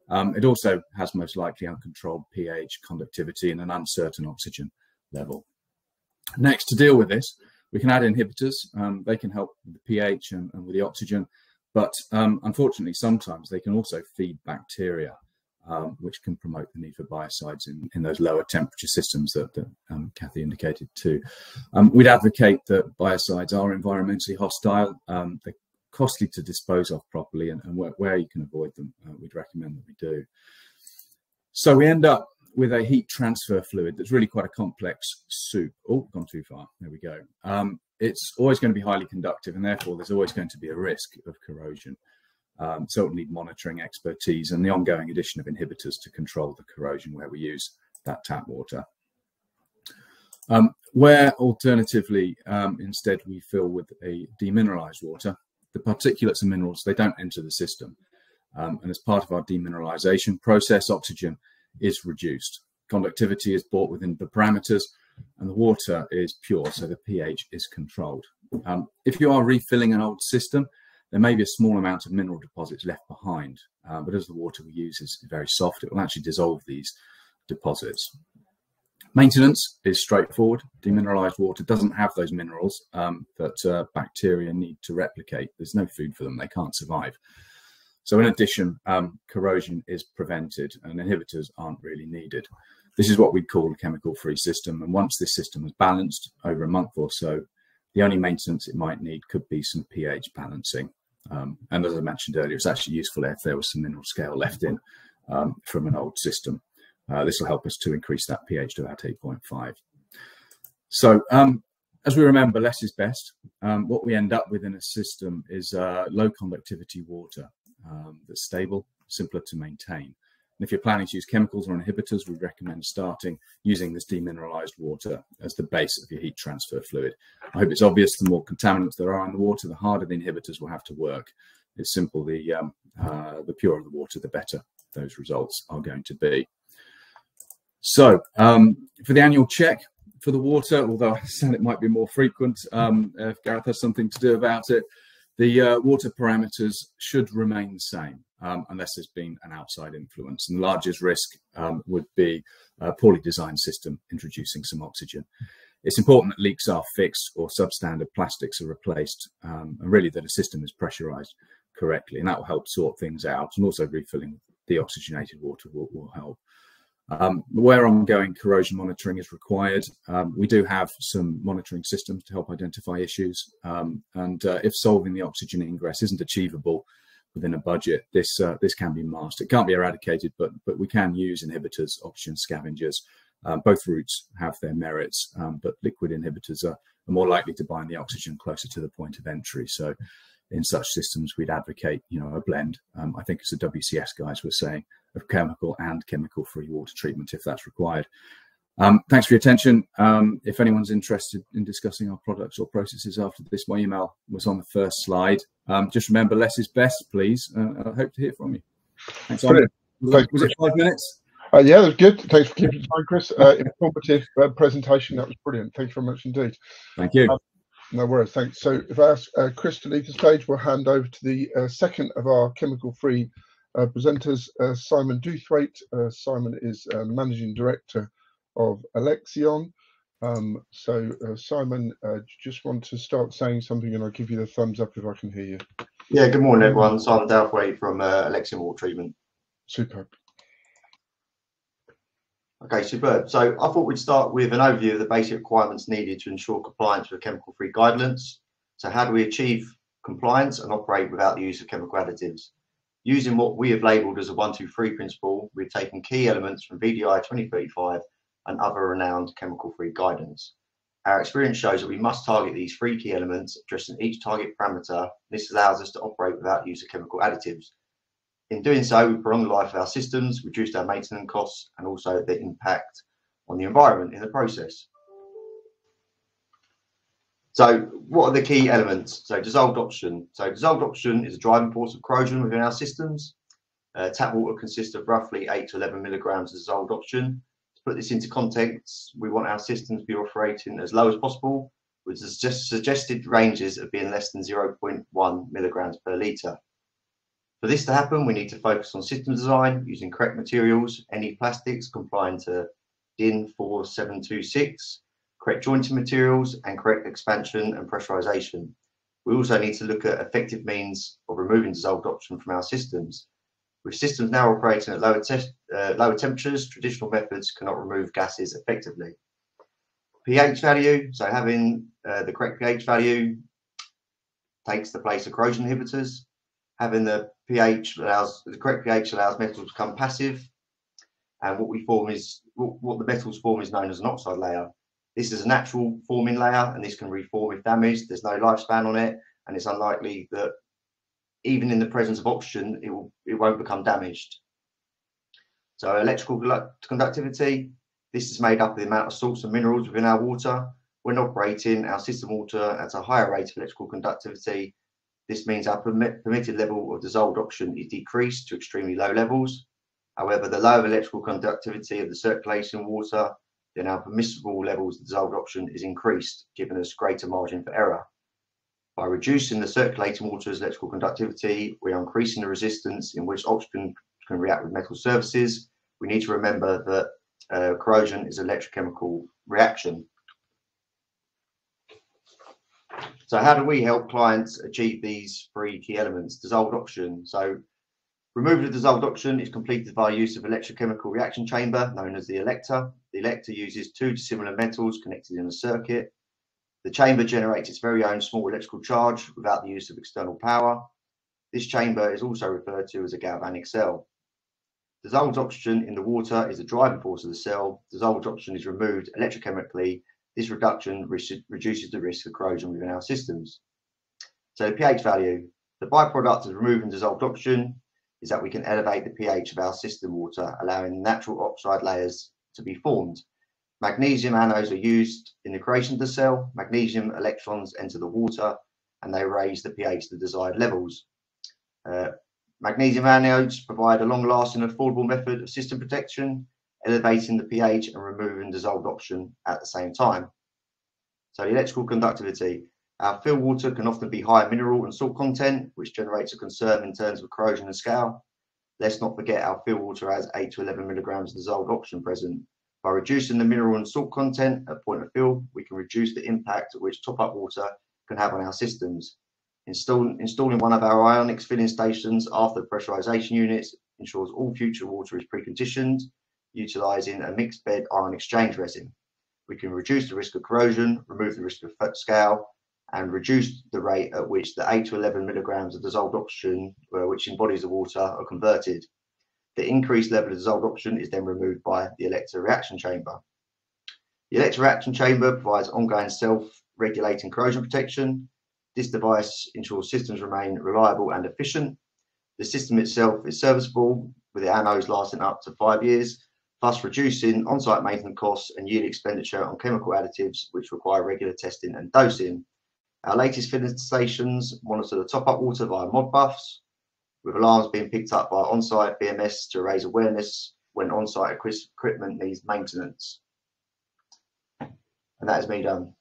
It also has most likely uncontrolled pH, conductivity, and an uncertain oxygen level. Next, to deal with this, we can add inhibitors. They can help with the pH and with the oxygen, but unfortunately, sometimes they can also feed bacteria, which can promote the need for biocides in those lower temperature systems that Kathy indicated too. We'd advocate that biocides are environmentally hostile. They're costly to dispose of properly, and where you can avoid them, we'd recommend that we do. So we end up with a heat transfer fluid that's really quite a complex soup. Oh, gone too far. There we go. It's always going to be highly conductive, and therefore there's always going to be a risk of corrosion. So it'll need monitoring expertise and the ongoing addition of inhibitors to control the corrosion where we use that tap water. Where alternatively, instead we fill with a demineralized water, the particulates and minerals, they don't enter the system. And as part of our demineralization process, oxygen is reduced. Conductivity is brought within the parameters, and the water is pure, so the pH is controlled. If you are refilling an old system, there may be a small amount of mineral deposits left behind, but as the water we use is very soft, it will actually dissolve these deposits. Maintenance is straightforward. Demineralized water doesn't have those minerals that bacteria need to replicate. There's no food for them, they can't survive. So in addition, corrosion is prevented and inhibitors aren't really needed. This is what we'd call a chemical-free system, and once this system is balanced over a month or so, the only maintenance it might need could be some pH balancing. And as I mentioned earlier, it's actually useful if there was some mineral scale left in from an old system. This will help us to increase that pH to about 8.5. So as we remember, less is best. What we end up with in a system is low conductivity water that's stable, simpler to maintain. And if you're planning to use chemicals or inhibitors, we recommend starting using this demineralized water as the base of your heat transfer fluid. I hope it's obvious, the more contaminants there are in the water, the harder the inhibitors will have to work. It's simple, the purer the water, the better those results are going to be. So for the annual check for the water, although I said it might be more frequent, if Gareth has something to do about it, the water parameters should remain the same unless there's been an outside influence. And the largest risk would be a poorly designed system introducing some oxygen. It's important that leaks are fixed or substandard plastics are replaced, and really that a system is pressurized correctly, and that will help sort things out, and also refilling the oxygenated water will help. Where ongoing corrosion monitoring is required, we do have some monitoring systems to help identify issues, and if solving the oxygen ingress isn't achievable within a budget, this can be masked. It can't be eradicated, but we can use inhibitors, oxygen scavengers. Both routes have their merits, but liquid inhibitors are more likely to bind the oxygen closer to the point of entry. So in such systems, we'd advocate, a blend. I think as the WCS guys were saying, of chemical and chemical-free water treatment if that's required. Thanks for your attention. If anyone's interested in discussing our products or processes after this, my email was on the first slide. Just remember, less is best, please. I hope to hear from you. Thanks, Simon. Was it 5 minutes? Yeah, that was good. Thanks for keeping time, Chris. Informative presentation. That was brilliant. Thank you very much indeed. Thank you. No worries. Thanks. So if I ask Chris to leave the stage, we'll hand over to the second of our chemical-free presenters, Simon Douthwaite. Simon is Managing Director of eleXion. Simon, just want to start saying something and I'll give you the thumbs up if I can hear you. Yeah, good morning everyone. Simon Douthwaite from eleXion Water Treatment. Superb. Okay, superb. So I thought we'd start with an overview of the basic requirements needed to ensure compliance with chemical-free guidelines. So how do we achieve compliance and operate without the use of chemical additives? Using what we have labelled as a 1-2-3 principle, we've taken key elements from VDI 2035 and other renowned chemical-free guidance. Our experience shows that we must target these 3 key elements, addressing each target parameter. This allows us to operate without use of chemical additives. In doing so, we prolong the life of our systems, reduce our maintenance costs, and also the impact on the environment in the process. So what are the key elements? So dissolved oxygen. So dissolved oxygen is a driving force of corrosion within our systems. Tap water consists of roughly 8 to 11 milligrams of dissolved oxygen. To put this into context, we want our systems to be operating as low as possible, with suggested ranges of being less than 0.1 milligrams per litre. For this to happen, we need to focus on system design using correct materials, any plastics complying to DIN 4726, correct jointing materials, and correct expansion and pressurization. We also need to look at effective means of removing dissolved oxygen from our systems. With systems now operating at lower temperatures, traditional methods cannot remove gases effectively. pH value, so having the correct pH value takes the place of corrosion inhibitors. Having the correct pH allows metals to become passive, and what the metals form is known as an oxide layer. This is a natural forming layer, and this can reform if damaged. There's no lifespan on it, and it's unlikely that even in the presence of oxygen, it won't become damaged. So electrical conductivity, this is made up of the amount of salts and minerals within our water. When operating our system water at a higher rate of electrical conductivity, this means our permitted level of dissolved oxygen is decreased to extremely low levels. However, the lower electrical conductivity of the circulation water, then our permissible levels of dissolved oxygen is increased, giving us greater margin for error. By reducing the circulating water's electrical conductivity, we are increasing the resistance in which oxygen can react with metal surfaces. We need to remember that corrosion is an electrochemical reaction. So how do we help clients achieve these three key elements? Dissolved oxygen. So removal of dissolved oxygen is completed by use of electrochemical reaction chamber known as the elector. The elector uses two dissimilar metals connected in a circuit. The chamber generates its very own small electrical charge without the use of external power. This chamber is also referred to as a galvanic cell. Dissolved oxygen in the water is the driving force of the cell. Dissolved oxygen is removed electrochemically. This reduction reduces the risk of corrosion within our systems. So the pH value. The byproduct of removing dissolved oxygen is that we can elevate the pH of our system water, allowing natural oxide layers to be formed. Magnesium anodes are used in the creation of the cell. Magnesium electrons enter the water and they raise the pH to the desired levels. Magnesium anodes provide a long-lasting and affordable method of system protection, elevating the pH and removing dissolved oxygen at the same time. So the electrical conductivity. Our fill water can often be high mineral and salt content, which generates a concern in terms of corrosion and scale. Let's not forget our fill water has 8 to 11 milligrams of dissolved oxygen present. By reducing the mineral and salt content at point of fill, we can reduce the impact which top-up water can have on our systems. Installing one of our ionics filling stations after the pressurization units ensures all future water is preconditioned, utilizing a mixed bed ion exchange resin. We can reduce the risk of corrosion, remove the risk of scale, and reduce the rate at which the 8 to 11 milligrams of dissolved oxygen, which embodies the water, are converted. The increased level of dissolved oxygen is then removed by the elector reaction chamber. The elector reaction chamber provides ongoing self-regulating corrosion protection. This device ensures systems remain reliable and efficient. The system itself is serviceable, with the anodes lasting up to 5 years, thus reducing on-site maintenance costs and yearly expenditure on chemical additives, which require regular testing and dosing. Our latest filling stations monitor the top-up water via Modbuffs, with alarms being picked up by on-site BMS to raise awareness when on-site equipment needs maintenance. And that is me done.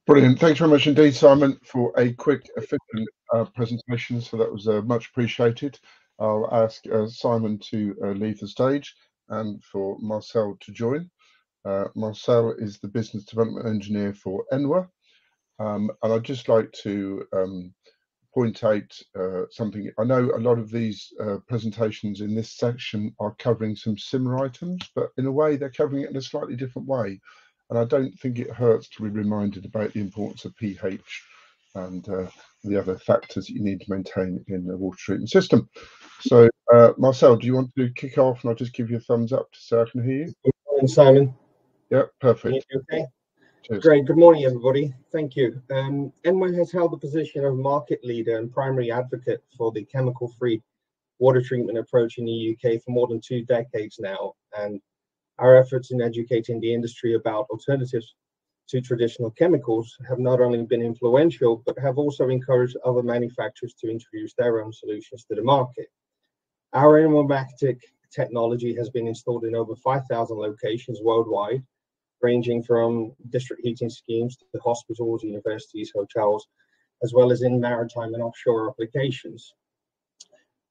Brilliant. Thanks very much indeed, Simon, for a quick, efficient presentation. So that was much appreciated. I'll ask Simon to leave the stage and for Marcel to join. Marcel is the Business Development Engineer for ENWA. And I'd just like to point out something. I know a lot of these presentations in this section are covering some similar items, but in a way they're covering it in a slightly different way. And I don't think it hurts to be reminded about the importance of pH and the other factors that you need to maintain in the water treatment system. So Marcel, do you want to kick off and I'll just give you a thumbs up so I can hear you? Good morning, Simon. Yeah, perfect. Okay. Cheers. Great. Good morning, everybody. Thank you. ENWA has held the position of market leader and primary advocate for the chemical-free water treatment approach in the UK for more than 2 decades now. And Our efforts in educating the industry about alternatives to traditional chemicals have not only been influential, but have also encouraged other manufacturers to introduce their own solutions to the market. Our ENWA technology has been installed in over 5,000 locations worldwide, ranging from district heating schemes to hospitals, universities, hotels, as well as in maritime and offshore applications.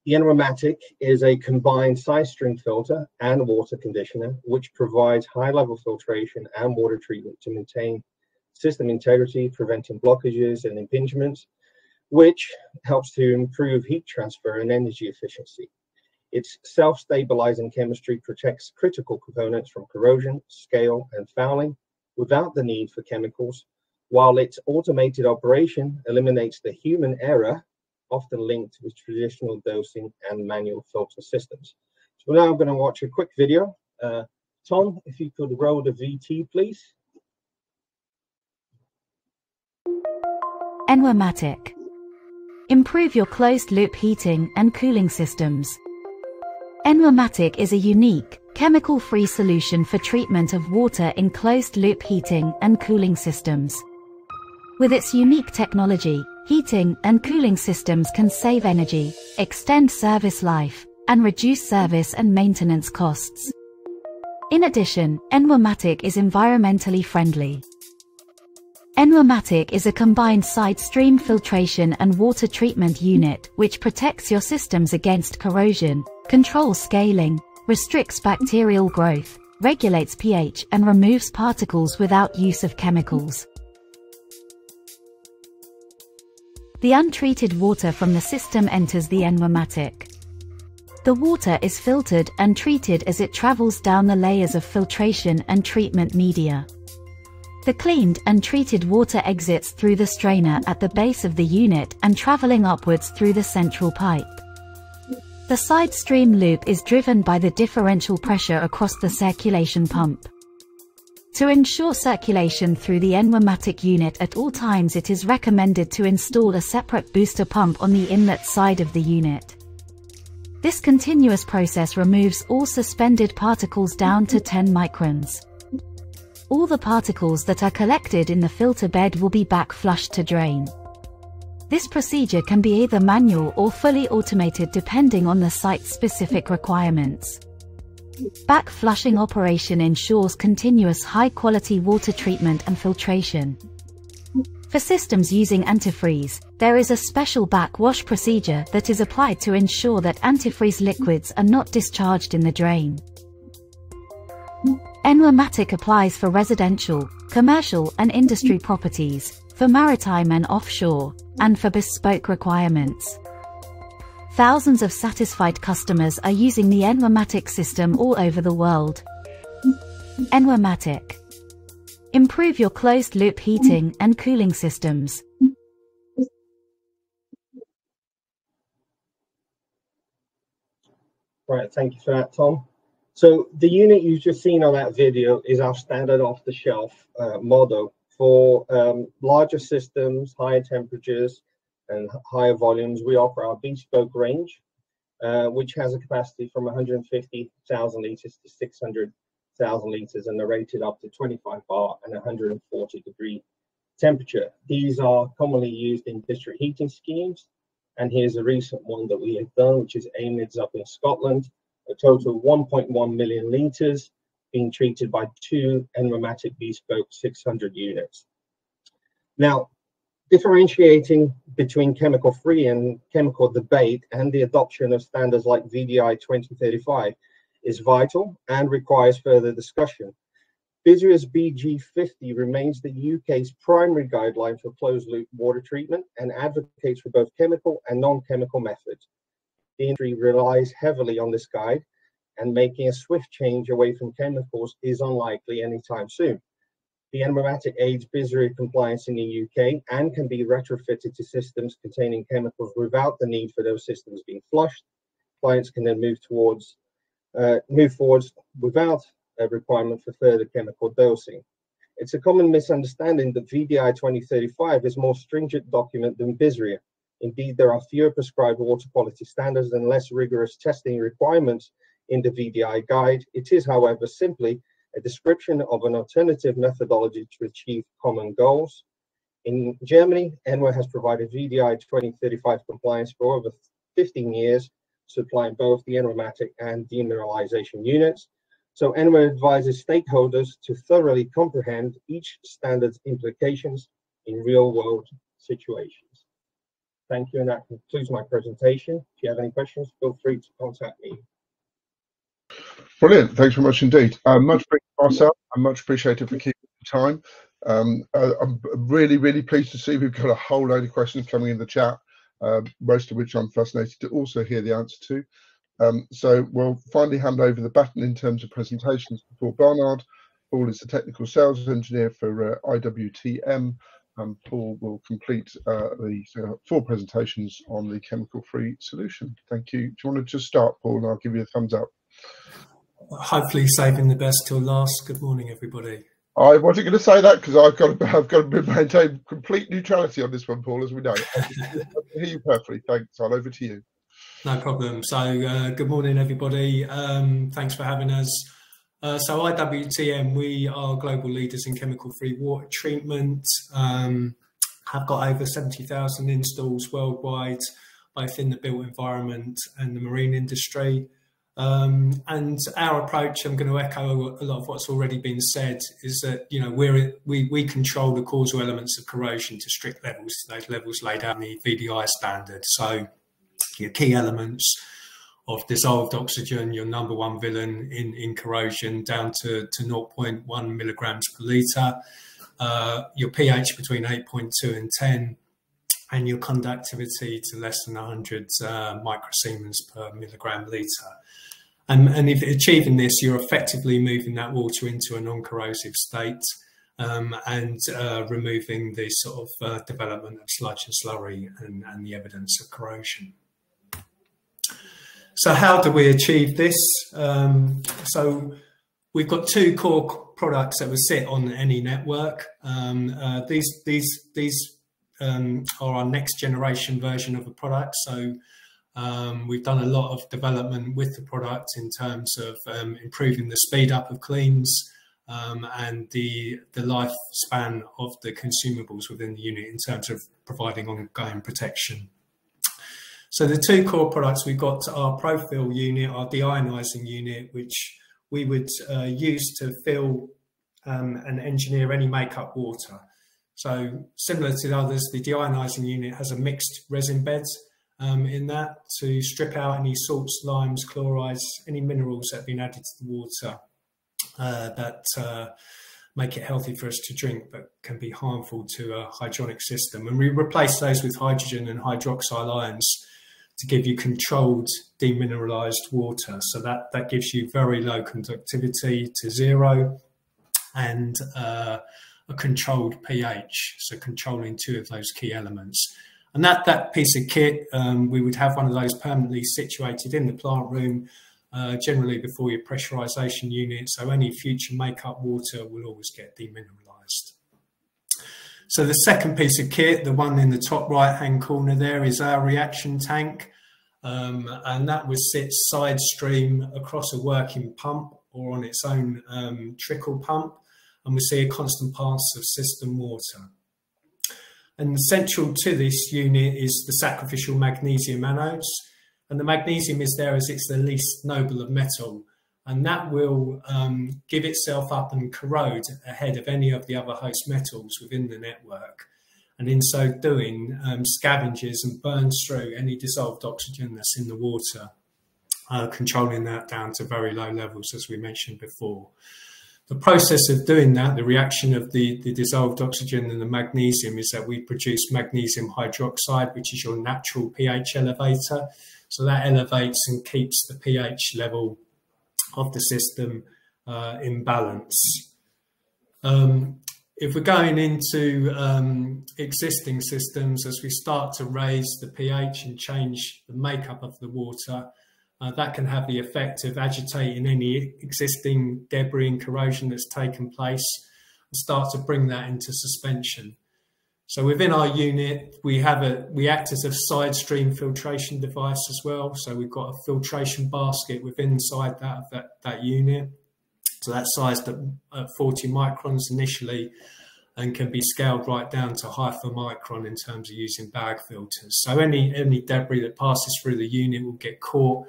The ENWA is a combined side stream filter and water conditioner, which provides high-level filtration and water treatment to maintain system integrity, preventing blockages and impingements, which helps to improve heat transfer and energy efficiency. Its self-stabilizing chemistry protects critical components from corrosion, scale, and fouling without the need for chemicals, while its automated operation eliminates the human error often linked with traditional dosing and manual filter systems. So now I'm going to watch a quick video. Tom, if you could roll the VT, please. ENWA. Improve your closed-loop heating and cooling systems. ENWA is a unique, chemical-free solution for treatment of water in closed-loop heating and cooling systems. With its unique technology, heating and cooling systems can save energy, extend service life, and reduce service and maintenance costs. In addition, ENWA is environmentally friendly. ENWA is a combined side stream filtration and water treatment unit which protects your systems against corrosion, controls scaling, restricts bacterial growth, regulates pH, and removes particles without use of chemicals. The untreated water from the system enters the ENWA. The water is filtered and treated as it travels down the layers of filtration and treatment media. The cleaned and treated water exits through the strainer at the base of the unit and traveling upwards through the central pipe. The side stream loop is driven by the differential pressure across the circulation pump. To ensure circulation through the ENWA unit at all times, it is recommended to install a separate booster pump on the inlet side of the unit. This continuous process removes all suspended particles down to 10 microns. All the particles that are collected in the filter bed will be back flushed to drain. This procedure can be either manual or fully automated depending on the site-specific requirements. Back flushing operation ensures continuous high-quality water treatment and filtration. For systems using antifreeze, there is a special backwash procedure that is applied to ensure that antifreeze liquids are not discharged in the drain. ENWA applies for residential, commercial and industry properties, for maritime and offshore, and for bespoke requirements. Thousands of satisfied customers are using the ENWA system all over the world. ENWA. Improve your closed-loop heating and cooling systems. Right, thank you for that, Tom. So the unit you've just seen on that video is our standard off-the-shelf model for larger systems, higher temperatures, and higher volumes. We offer our bespoke range, which has a capacity from 150,000 litres to 600,000 litres and are rated up to 25 bar and 140 degree temperature. These are commonly used in district heating schemes. And here's a recent one that we have done, which is Amid's up in Scotland, a total of 1.1 million litres being treated by 2 ENWA bespoke 600 units. Now, differentiating between chemical-free and chemical debate and the adoption of standards like VDI 2035 is vital and requires further discussion. BSRIA's BG50 remains the UK's primary guideline for closed-loop water treatment and advocates for both chemical and non-chemical methods. The industry relies heavily on this guide, and making a swift change away from chemicals is unlikely anytime soon. The ENWA aids BSRIA compliance in the UK and can be retrofitted to systems containing chemicals without the need for those systems being flushed. Clients can then move forwards without a requirement for further chemical dosing. It's a common misunderstanding that VDI 2035 is a more stringent document than BSRIA. Indeed, there are fewer prescribed water quality standards and less rigorous testing requirements in the VDI guide. It is, however, simply a description of an alternative methodology to achieve common goals. In Germany, ENWA has provided VDI 2035 compliance for over 15 years, supplying both the ENWA-matic and demineralization units. So ENWA advises stakeholders to thoroughly comprehend each standard's implications in real-world situations. Thank you, and that concludes my presentation. If you have any questions, feel free to contact me. Brilliant. Thanks very much indeed. Much appreciated, Marcel. I'm much appreciated for keeping the time. I'm really pleased to see we've got a whole load of questions coming in the chat, most of which I'm fascinated to also hear the answer to. So we'll finally hand over the baton in terms of presentations to Paul Barnard. Paul is the technical sales engineer for IWTM, and Paul will complete the 4 presentations on the chemical-free solution. Thank you. Do you want to just start, Paul, and I'll give you a thumbs up? Hopefully saving the best till last. Good morning, everybody. I wasn't going to say that because I've got to maintain complete neutrality on this one, Paul, as we know. I can hear you perfectly. Thanks. I'll over to you. No problem. So good morning, everybody. Thanks for having us. So IWTM, we are global leaders in chemical-free water treatment. Have got over 70,000 installs worldwide, both in the built environment and the marine industry. And our approach, I'm going to echo a lot of what's already been said, is that we control the causal elements of corrosion to strict levels, those levels laid out in the VDI standard. So your key elements of dissolved oxygen, your number one villain in corrosion, down to 0.1 milligrams per litre, your pH between 8.2 and 10, and your conductivity to less than 100 microsiemens per milligram litre. And if achieving this, you're effectively moving that water into a non-corrosive state and removing the sort of development of sludge and slurry and the evidence of corrosion. So how do we achieve this? So we've got 2 core products that will sit on any network. These are our next generation version of a product. So we've done a lot of development with the product in terms of improving the speed up of cleans and the lifespan of the consumables within the unit in terms of providing ongoing protection. So the 2 core products we've got our Profil unit, our deionizing unit, which we would use to fill and engineer any makeup water. So similar to the others, the deionizing unit has a mixed resin bed in that to strip out any salts, limes, chlorides, any minerals that have been added to the water that make it healthy for us to drink but can be harmful to a hydronic system. And we replace those with hydrogen and hydroxyl ions to give you controlled demineralized water. So that gives you very low conductivity to 0 and a controlled pH, so controlling 2 of those key elements. And that piece of kit, we would have one of those permanently situated in the plant room, generally before your pressurization unit. So any future makeup water will always get demineralized. So the second piece of kit, the one in the top right-hand corner there, is our reaction tank. And that would sit side stream across a working pump or on its own trickle pump. And we see a constant pass of system water. And central to this unit is the sacrificial magnesium anodes. And the magnesium is there as it's the least noble of metal. And that will give itself up and corrode ahead of any of the other host metals within the network. And in so doing, scavenges and burns through any dissolved oxygen that's in the water, controlling that down to very low levels, as we mentioned before. The process of doing that, the reaction of the dissolved oxygen and the magnesium, is that we produce magnesium hydroxide, which is your natural pH elevator. So that elevates and keeps the pH level of the system in balance. If we're going into existing systems, as we start to raise the pH and change the makeup of the water, that can have the effect of agitating any existing debris and corrosion that's taken place and start to bring that into suspension. So within our unit, we act as a side stream filtration device as well. So we've got a filtration basket within inside that unit. So that's sized at 40 microns initially, and can be scaled right down to half a micron in terms of using bag filters. So any debris that passes through the unit will get caught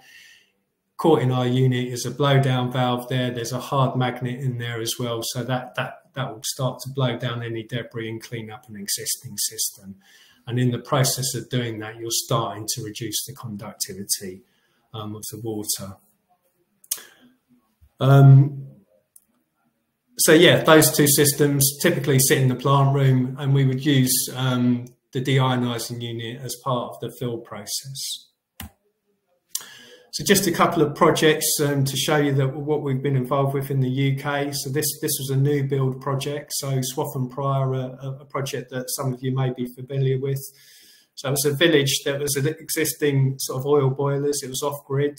in our unit. Is a blowdown valve there. There's a hard magnet in there as well. So that will start to blow down any debris and clean up an existing system. And in the process of doing that, you're starting to reduce the conductivity of the water. So yeah, those two systems typically sit in the plant room, and we would use the deionizing unit as part of the fill process. So just a couple of projects to show you that what we've been involved with in the UK. So this was a new build project. So Swaffham Prior, a project that some of you may be familiar with. So it was a village that was an existing sort of oil boilers. It was off grid.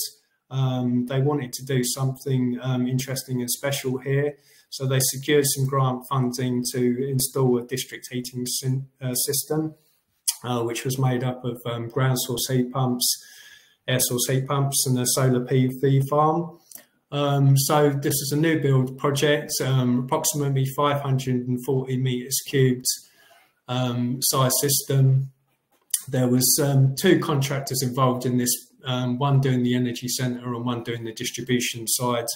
They wanted to do something interesting and special here. So they secured some grant funding to install a district heating system, which was made up of ground source heat pumps, air source heat pumps, and a solar PV farm. So this is a new build project, approximately 540 meters cubed size system. There was two contractors involved in this, one doing the energy centre and one doing the distribution side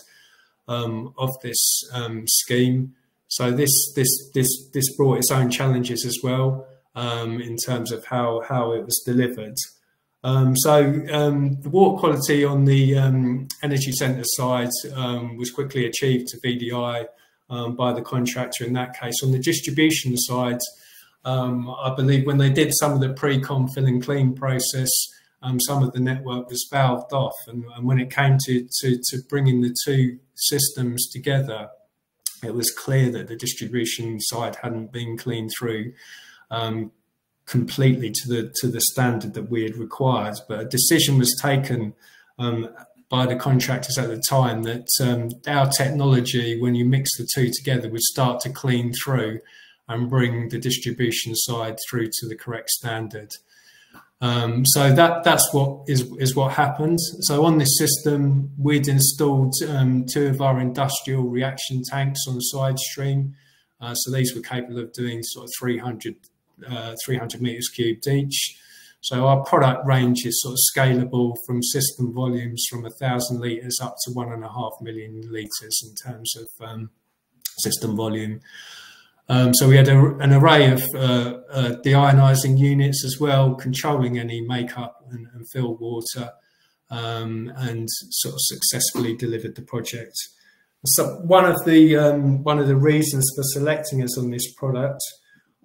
of this scheme. So this brought its own challenges as well in terms of how it was delivered. The water quality on the energy centre side was quickly achieved to VDI by the contractor in that case. On the distribution side, I believe when they did some of the pre-com fill and clean process, some of the network was valved off, and when it came to bringing the two systems together, it was clear that the distribution side hadn't been cleaned through completely to the standard that we had required. But a decision was taken by the contractors at the time that our technology, when you mix the two together, would start to clean through and bring the distribution side through to the correct standard. So that's what happened. So on this system, we'd installed two of our industrial reaction tanks on the side stream. So these were capable of doing sort of 300 meters cubed each. So our product range is sort of scalable from system volumes from 1,000 litres up to 1.5 million litres in terms of system volume. So we had an array of deionizing units as well, controlling any makeup and fill water, and sort of successfully delivered the project. So one of the reasons for selecting us on this product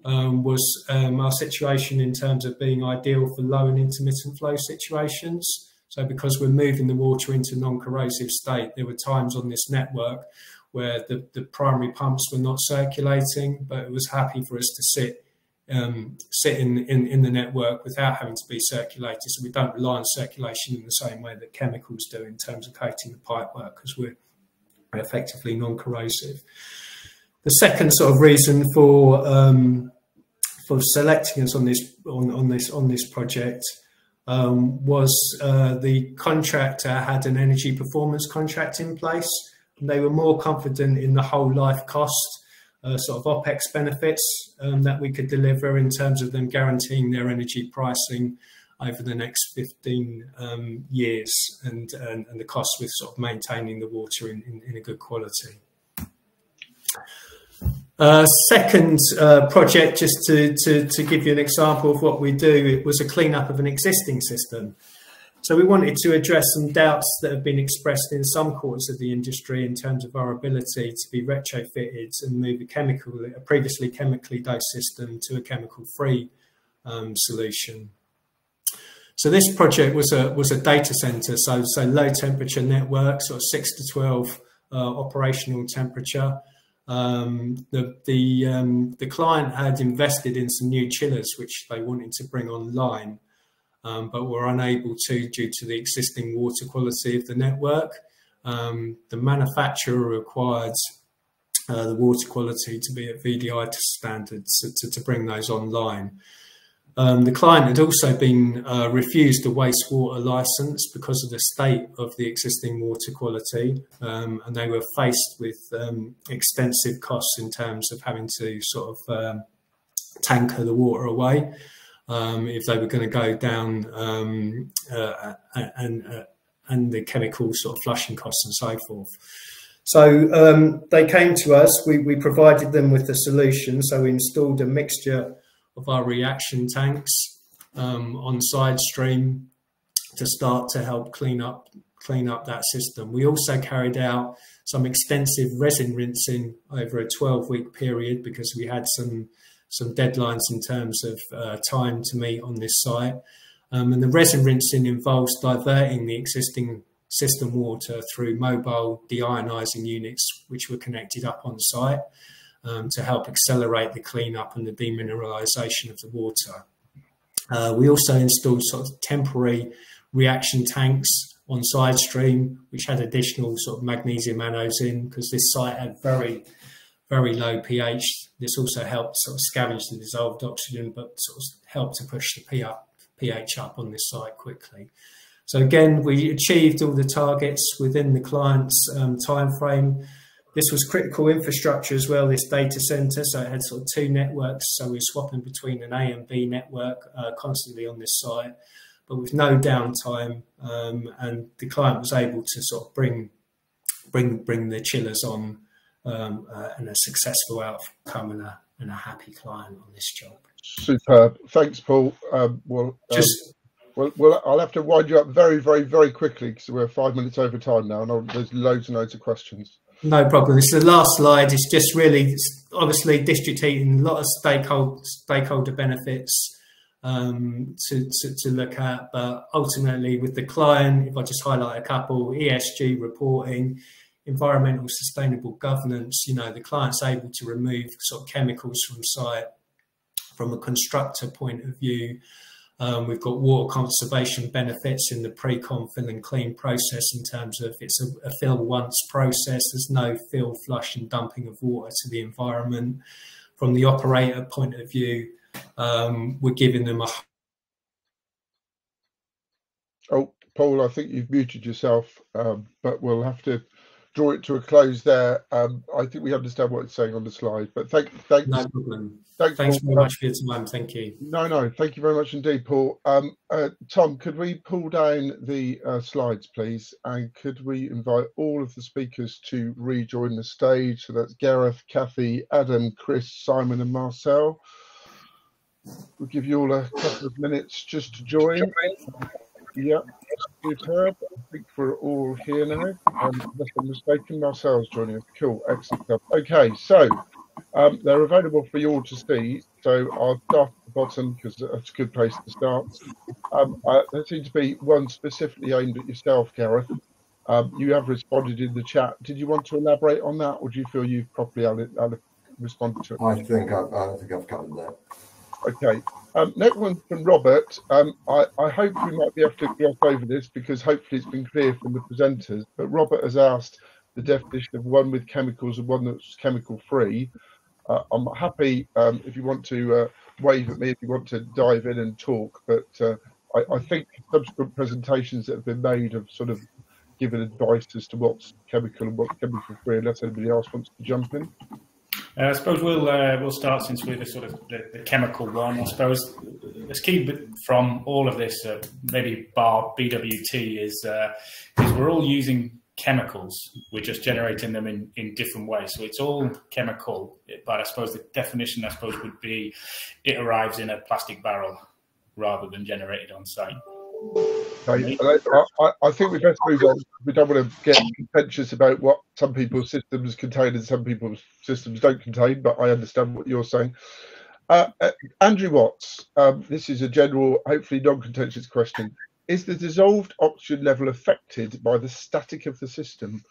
was our situation in terms of being ideal for low and intermittent flow situations. So because we're moving the water into non-corrosive state, there were times on this network where the primary pumps were not circulating, but it was happy for us to sit in the network without having to be circulated. So we don't rely on circulation in the same way that chemicals do in terms of coating the pipework, because we're effectively non-corrosive. The second sort of reason for selecting us on this project was the contractor had an energy performance contract in place. They were more confident in the whole life cost, sort of OPEX benefits that we could deliver in terms of them guaranteeing their energy pricing over the next 15 years, and the cost with sort of maintaining the water in a good quality. Second project, just to give you an example of what we do, it was a cleanup of an existing system. So we wanted to address some doubts that have been expressed in some quarters of the industry in terms of our ability to be retrofitted and move a previously chemically dosed system to a chemical-free solution. So this project was a data center, so low temperature network, sort of 6 to 12 operational temperature. The client had invested in some new chillers which they wanted to bring online, but were unable to due to the existing water quality of the network. The manufacturer required the water quality to be at VDI standards to bring those online. The client had also been refused a wastewater licence because of the state of the existing water quality, and they were faced with extensive costs in terms of having to sort of tanker the water away if they were going to go down, and the chemical sort of flushing costs and so forth. So they came to us, we provided them with a solution. So we installed a mixture of our reaction tanks on side stream to start to help clean up that system. We also carried out some extensive resin rinsing over a 12-week period because we had some deadlines in terms of time to meet on this site. And the resin rinsing involves diverting the existing system water through mobile deionizing units which were connected up on site to help accelerate the cleanup and the demineralization of the water. We also installed sort of temporary reaction tanks on side stream, which had additional sort of magnesium anodes in because this site had very, very low pH. This also helped sort of scavenge the dissolved oxygen, but sort of helped to push the pH up on this site quickly. So again, we achieved all the targets within the client's time frame. This was critical infrastructure as well, this data center. So it had sort of two networks. So we were swapping between an A and B network constantly on this site, but with no downtime. And the client was able to sort of bring the chillers on and a successful outcome and a happy client on this job. Superb. Thanks, Paul. Well, I'll have to wind you up very, very, very quickly because we're 5 minutes over time now, and there's loads and loads of questions. No problem. This is the last slide. It's just really, obviously, district heating, a lot of stakeholder benefits to look at, but ultimately with the client, if I just highlight a couple, ESG reporting, environmental sustainable governance, you know, the client's able to remove sort of chemicals from site. From a constructor point of view, we've got water conservation benefits in the pre-con fill and clean process in terms of it's a fill once process. There's no fill, flush and dumping of water to the environment. From the operator point of view, we're giving them a... Oh, Paul, I think you've muted yourself, but we'll have to draw it to a close there. I think we understand what it's saying on the slide, but thanks. No problem. Thanks very much for your time. Thank you. No, thank you very much indeed, Paul. Tom, could we pull down the slides, please? And could we invite all of the speakers to rejoin the stage? So that's Gareth, Kathy, Adam, Chris, Simon and Marcel. We'll give you all a couple of minutes just to join. Yep, superb. I think we're all here now. Unless I'm mistaken, Marcel's joining us. Cool, excellent stuff. Okay, so they're available for you all to see. So I'll start at the bottom because that's a good place to start. There seems to be one specifically aimed at yourself, Gareth. You have responded in the chat. Did you want to elaborate on that, or do you feel you've properly responded to it? I think I've covered that. Okay. Next one from Robert. I hope we might be able to gloss over this because hopefully it's been clear from the presenters. But Robert has asked the definition of one with chemicals and one that's chemical free. I'm happy if you want to wave at me if you want to dive in and talk. But I think subsequent presentations that have been made have sort of given advice as to what's chemical and what's chemical free, unless anybody else wants to jump in. I suppose we'll start since we're the chemical one. I suppose the key from all of this, maybe bar BWT, is we're all using chemicals. We're just generating them in different ways. So it's all chemical, but I suppose the definition would be it arrives in a plastic barrel rather than generated on site. Okay. I think we best move on. We don't want to get contentious about what some people's systems contain and some people's systems don't contain, but I understand what you're saying. Andrew Watts, this is a general, hopefully non-contentious question. Is the dissolved oxygen level affected by the static of the system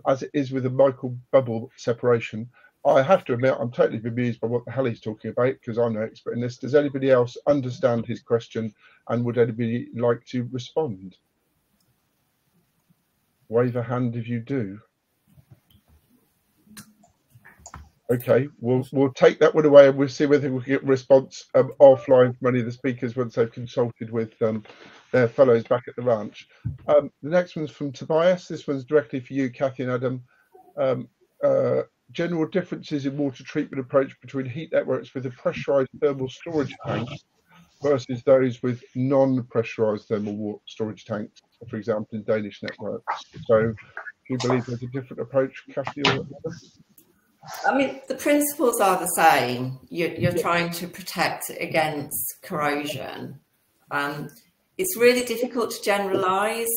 as it is with a micro bubble separation? I have to admit, I'm totally bemused by what the hell he's talking about because I'm no expert in this. Does anybody else understand his question and would anybody like to respond? Wave a hand if you do. Okay, we'll take that one away, and we'll see whether we can get a response offline from any of the speakers once they've consulted with their fellows back at the ranch. The next one's from Tobias. This one's directly for you, Kathy and Adam. General differences in water treatment approach between heat networks with a pressurized thermal storage tank versus those with non-pressurized thermal storage tanks, for example, in Danish networks. So, do you believe there's a different approach, Kathy or Adam? I mean, the principles are the same. You're trying to protect against corrosion. It's really difficult to generalise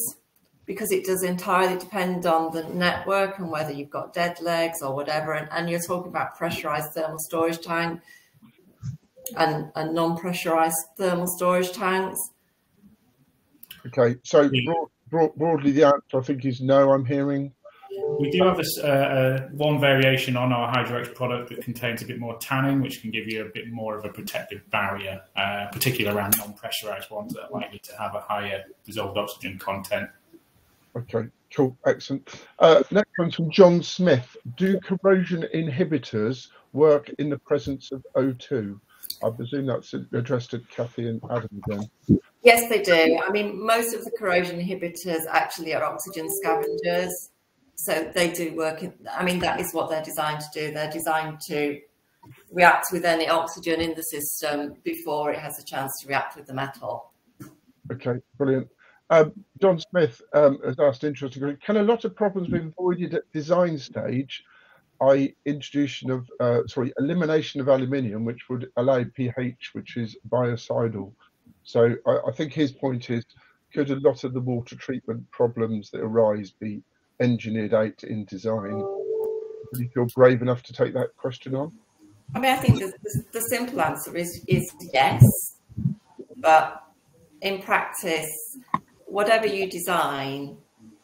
because it does entirely depend on the network and whether you've got dead legs or whatever. And you're talking about pressurised thermal storage tank and non-pressurised thermal storage tanks. Okay, so broadly the answer I think is no, I'm hearing. We do have one variation on our HydroX product that contains a bit more tanning, which can give you a bit more of a protective barrier, particularly around non-pressurized ones that are likely to have a higher dissolved oxygen content. Okay, cool, excellent. Next one's from John Smith. Do corrosion inhibitors work in the presence of O2? I presume that's addressed to Kathy and Adam again. Yes, they do. I mean, most of the corrosion inhibitors actually are oxygen scavengers. So they do work. I mean, that is what they're designed to do. They're designed to react with any oxygen in the system before it has a chance to react with the metal. Okay, brilliant. John Smith has asked interestingly, can a lot of problems be avoided at design stage, i.e. elimination of aluminium, which would allow pH, which is biocidal? So I think his point is, could a lot of the water treatment problems that arise be engineered out in design? Do you feel brave enough to take that question on? I mean, I think the simple answer is yes, but in practice, whatever you design,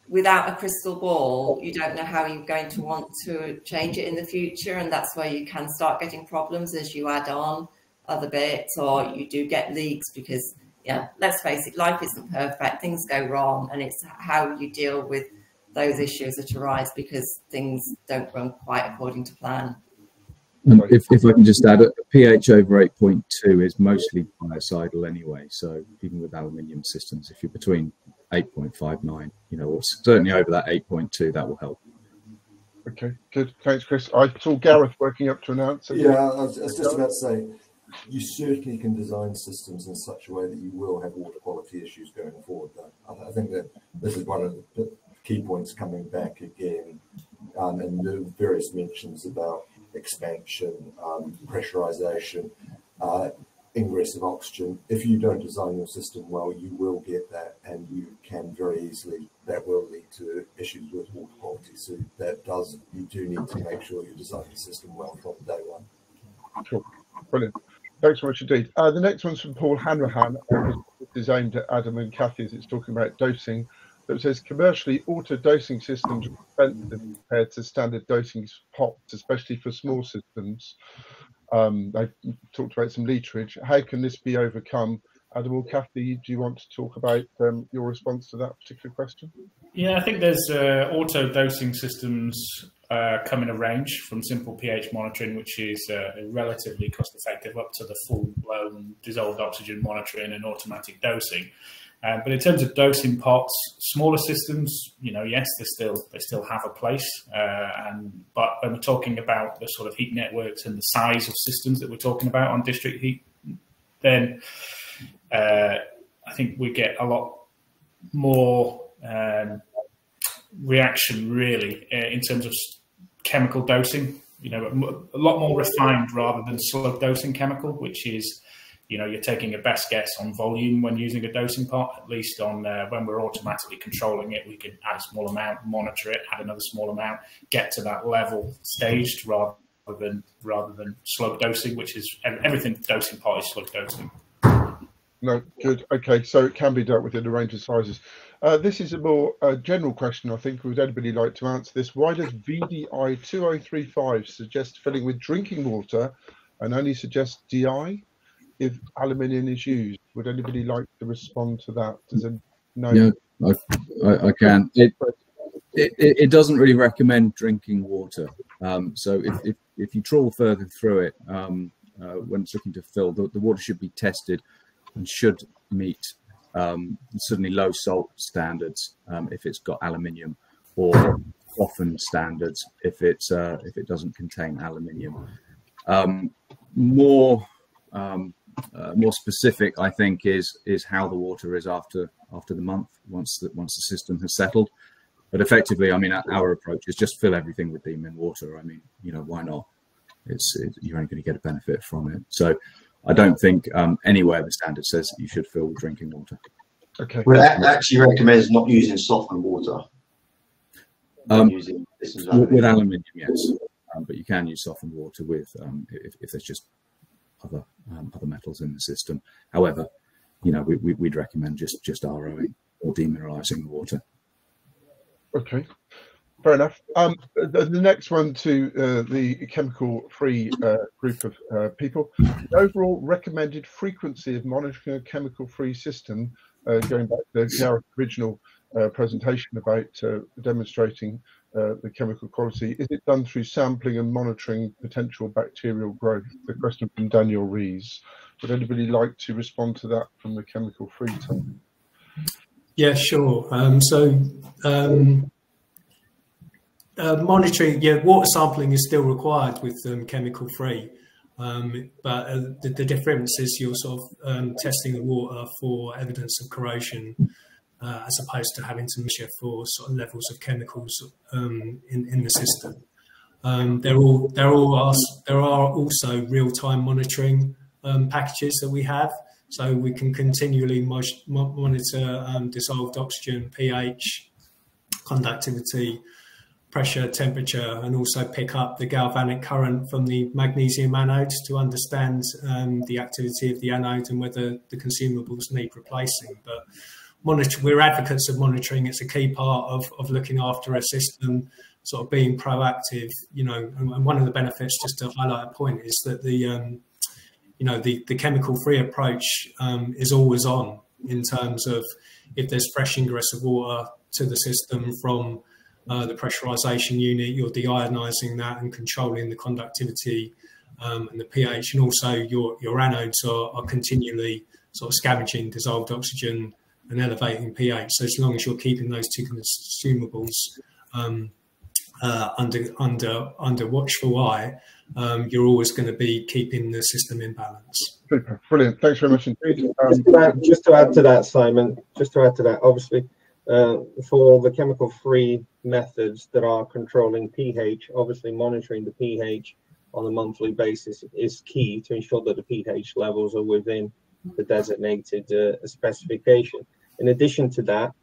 without a crystal ball, you don't know how you're going to want to change it in the future, and that's where you can start getting problems as you add on other bits, or you do get leaks because, yeah, let's face it, life isn't perfect, things go wrong, and it's how you deal with those issues that arise because things don't run quite according to plan. If I can just add, a pH over 8.2 is mostly biocidal anyway. So even with aluminium systems, if you're between 8.59, you know, or certainly over that 8.2, that will help. Okay, good. Thanks, Chris. I saw Gareth working up to an answer. Yeah, I was just about to say, you certainly can design systems in such a way that you will have water quality issues going forward. Though I think that this is one of the key points coming back again, and the various mentions about expansion, pressurization, ingress of oxygen. If you don't design your system well, you will get that, and you can very easily, that will lead to issues with water quality. So you do need to make sure you design the system well from day one. Cool. Brilliant. Thanks so much indeed. The next one's from Paul Hanrahan. This is aimed at Adam and Kathy as it's talking about dosing. It says commercially auto dosing systems are expensive compared to standard dosing pots, especially for small systems. They've talked about some literage. How can this be overcome? Adam or Kathy, do you want to talk about your response to that particular question? Yeah, I think there's auto dosing systems come in a range from simple pH monitoring, which is relatively cost effective, up to the full-blown dissolved oxygen monitoring and automatic dosing. But in terms of dosing pots, smaller systems, you know, yes, they still have a place. But when we're talking about the sort of heat networks and the size of systems that we're talking about on district heat, then I think we get a lot more reaction, really, in terms of chemical dosing. You know, a lot more refined rather than slug dosing chemical, which is, you know, you're taking a best guess on volume when using a dosing pot. At least on when we're automatically controlling it, we can add a small amount, monitor it, add another small amount, get to that level staged rather than slug dosing, which is everything dosing pot is slug dosing. No, good. Okay, so it can be dealt with in a range of sizes. This is a more general question, I think. Would anybody like to answer this? Why does VDI 2035 suggest filling with drinking water and only suggest DI if aluminium is used? Would anybody like to respond to that? Does it know? Yeah, I can. It doesn't really recommend drinking water. So if if you trawl further through it, when it's looking to fill, the water should be tested and should meet certainly low salt standards if it's got aluminium, or softened standards if it doesn't contain aluminium. More specific, I think, is how the water is after the month, once the system has settled. But effectively, I mean, our approach is just fill everything with Demon water. I mean, you know, why not? You're only going to get a benefit from it. So I don't think anywhere the standard says that you should fill with drinking water. Okay. Well, that actually recommends not using softened water. With aluminium, yes, but you can use softened water with if there's just other metals in the system. However, you know, we'd recommend just ROing or demineralizing the water. Okay, fair enough. The next one to the chemical-free group of people. The overall recommended frequency of monitoring a chemical-free system, going back to Gareth's original presentation about demonstrating the chemical quality. Is it done through sampling and monitoring potential bacterial growth? The question from Daniel Rees. Would anybody like to respond to that from the chemical-free team? Yeah, sure. Monitoring, yeah, water sampling is still required with chemical-free, but the difference is you're sort of testing the water for evidence of corrosion, as opposed to having to measure for sort of levels of chemicals in the system. There are also real-time monitoring packages that we have, so we can continually monitor dissolved oxygen, pH, conductivity, pressure, temperature, and also pick up the galvanic current from the magnesium anodes to understand the activity of the anode and whether the consumables need replacing. But we're advocates of monitoring. It's a key part of looking after a system, sort of being proactive, you know, and one of the benefits, just to highlight a point, is that the chemical-free approach is always on, in terms of if there's fresh ingress of water to the system from the pressurization unit, you're deionizing that and controlling the conductivity and the pH, and also your anodes are continually sort of scavenging dissolved oxygen and elevating pH. So as long as you're keeping those two consumables under watchful eye, you're always going to be keeping the system in balance. Super, brilliant. Thanks very much indeed. Just to add to that, Simon, obviously, for the chemical-free methods that are controlling pH, obviously monitoring the pH on a monthly basis is key to ensure that the pH levels are within the designated specification. In addition to that,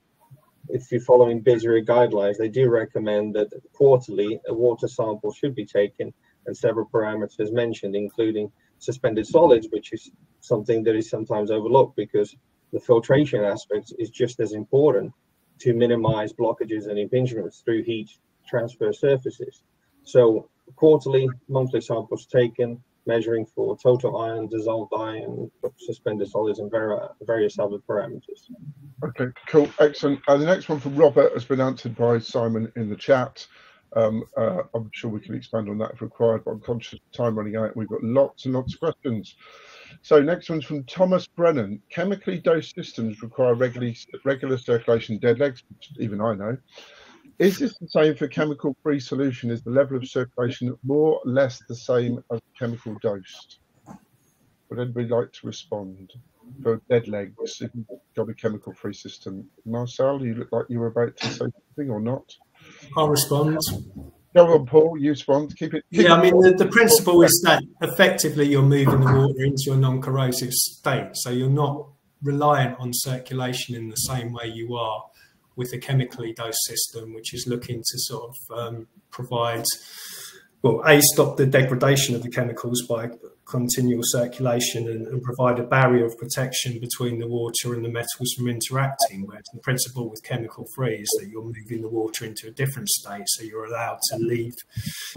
if you're following BSRIA guidelines, they do recommend that quarterly a water sample should be taken, and several parameters mentioned, including suspended solids, which is something that is sometimes overlooked because the filtration aspect is just as important to minimize blockages and impingements through heat transfer surfaces. So quarterly, monthly samples taken, measuring for total ion, dissolved ion, suspended solids, and various other parameters. Okay, cool, excellent. The next one from Robert has been answered by Simon in the chat. I'm sure we can expand on that if required, but I'm conscious of time running out. We've got lots and lots of questions. So next one's from Thomas Brennan. Chemically dosed systems require regular circulation dead legs, which even I know. Is this the same for chemical-free solution? Is the level of circulation more or less the same as chemical dosed? Would anybody like to respond? For dead legs, if you've got a chemical-free system. Marcel, you look like you were about to say something or not? I'll respond. Go on, Paul, you respond. Keep it. I mean, the principle is that effectively you're moving the water into a non-corrosive state. So you're not reliant on circulation in the same way you are with a chemically dosed system, which is looking to sort of provide, well, stop the degradation of the chemicals by continual circulation and provide a barrier of protection between the water and the metals from interacting, whereas the principle with chemical free is that you're moving the water into a different state, so you're allowed to leave.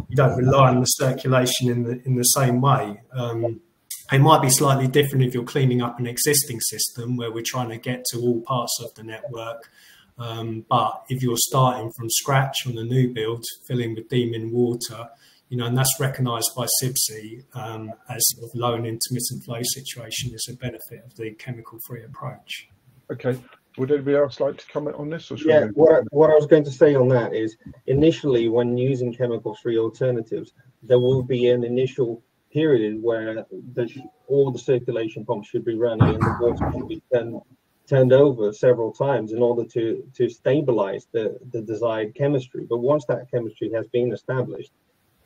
You don't rely on the circulation in the same way. It might be slightly different if you're cleaning up an existing system where we're trying to get to all parts of the network. But if you're starting from scratch on the new build, filling with Demon water, and that's recognised by CIBSE as sort of low and intermittent flow situation is a benefit of the chemical-free approach. Okay. Would anybody else like to comment on this? Or yeah, what I was going to say on that is, initially, when using chemical-free alternatives, there will be an initial period where all the circulation pumps should be running and the water should be turned over several times in order to stabilize the desired chemistry. But once that chemistry has been established,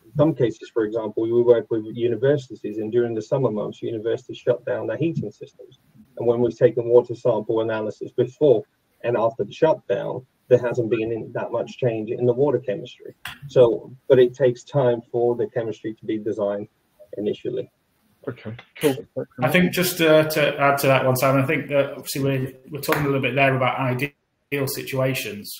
in some cases, for example, we work with universities, and during the summer months, universities shut down their heating systems. And when we've taken water sample analysis before and after the shutdown, there hasn't been that much change in the water chemistry. So, but it takes time for the chemistry to be designed initially. Okay, cool. I think just to add to that one, Simon, I think that obviously we're talking a little bit there about ideal situations.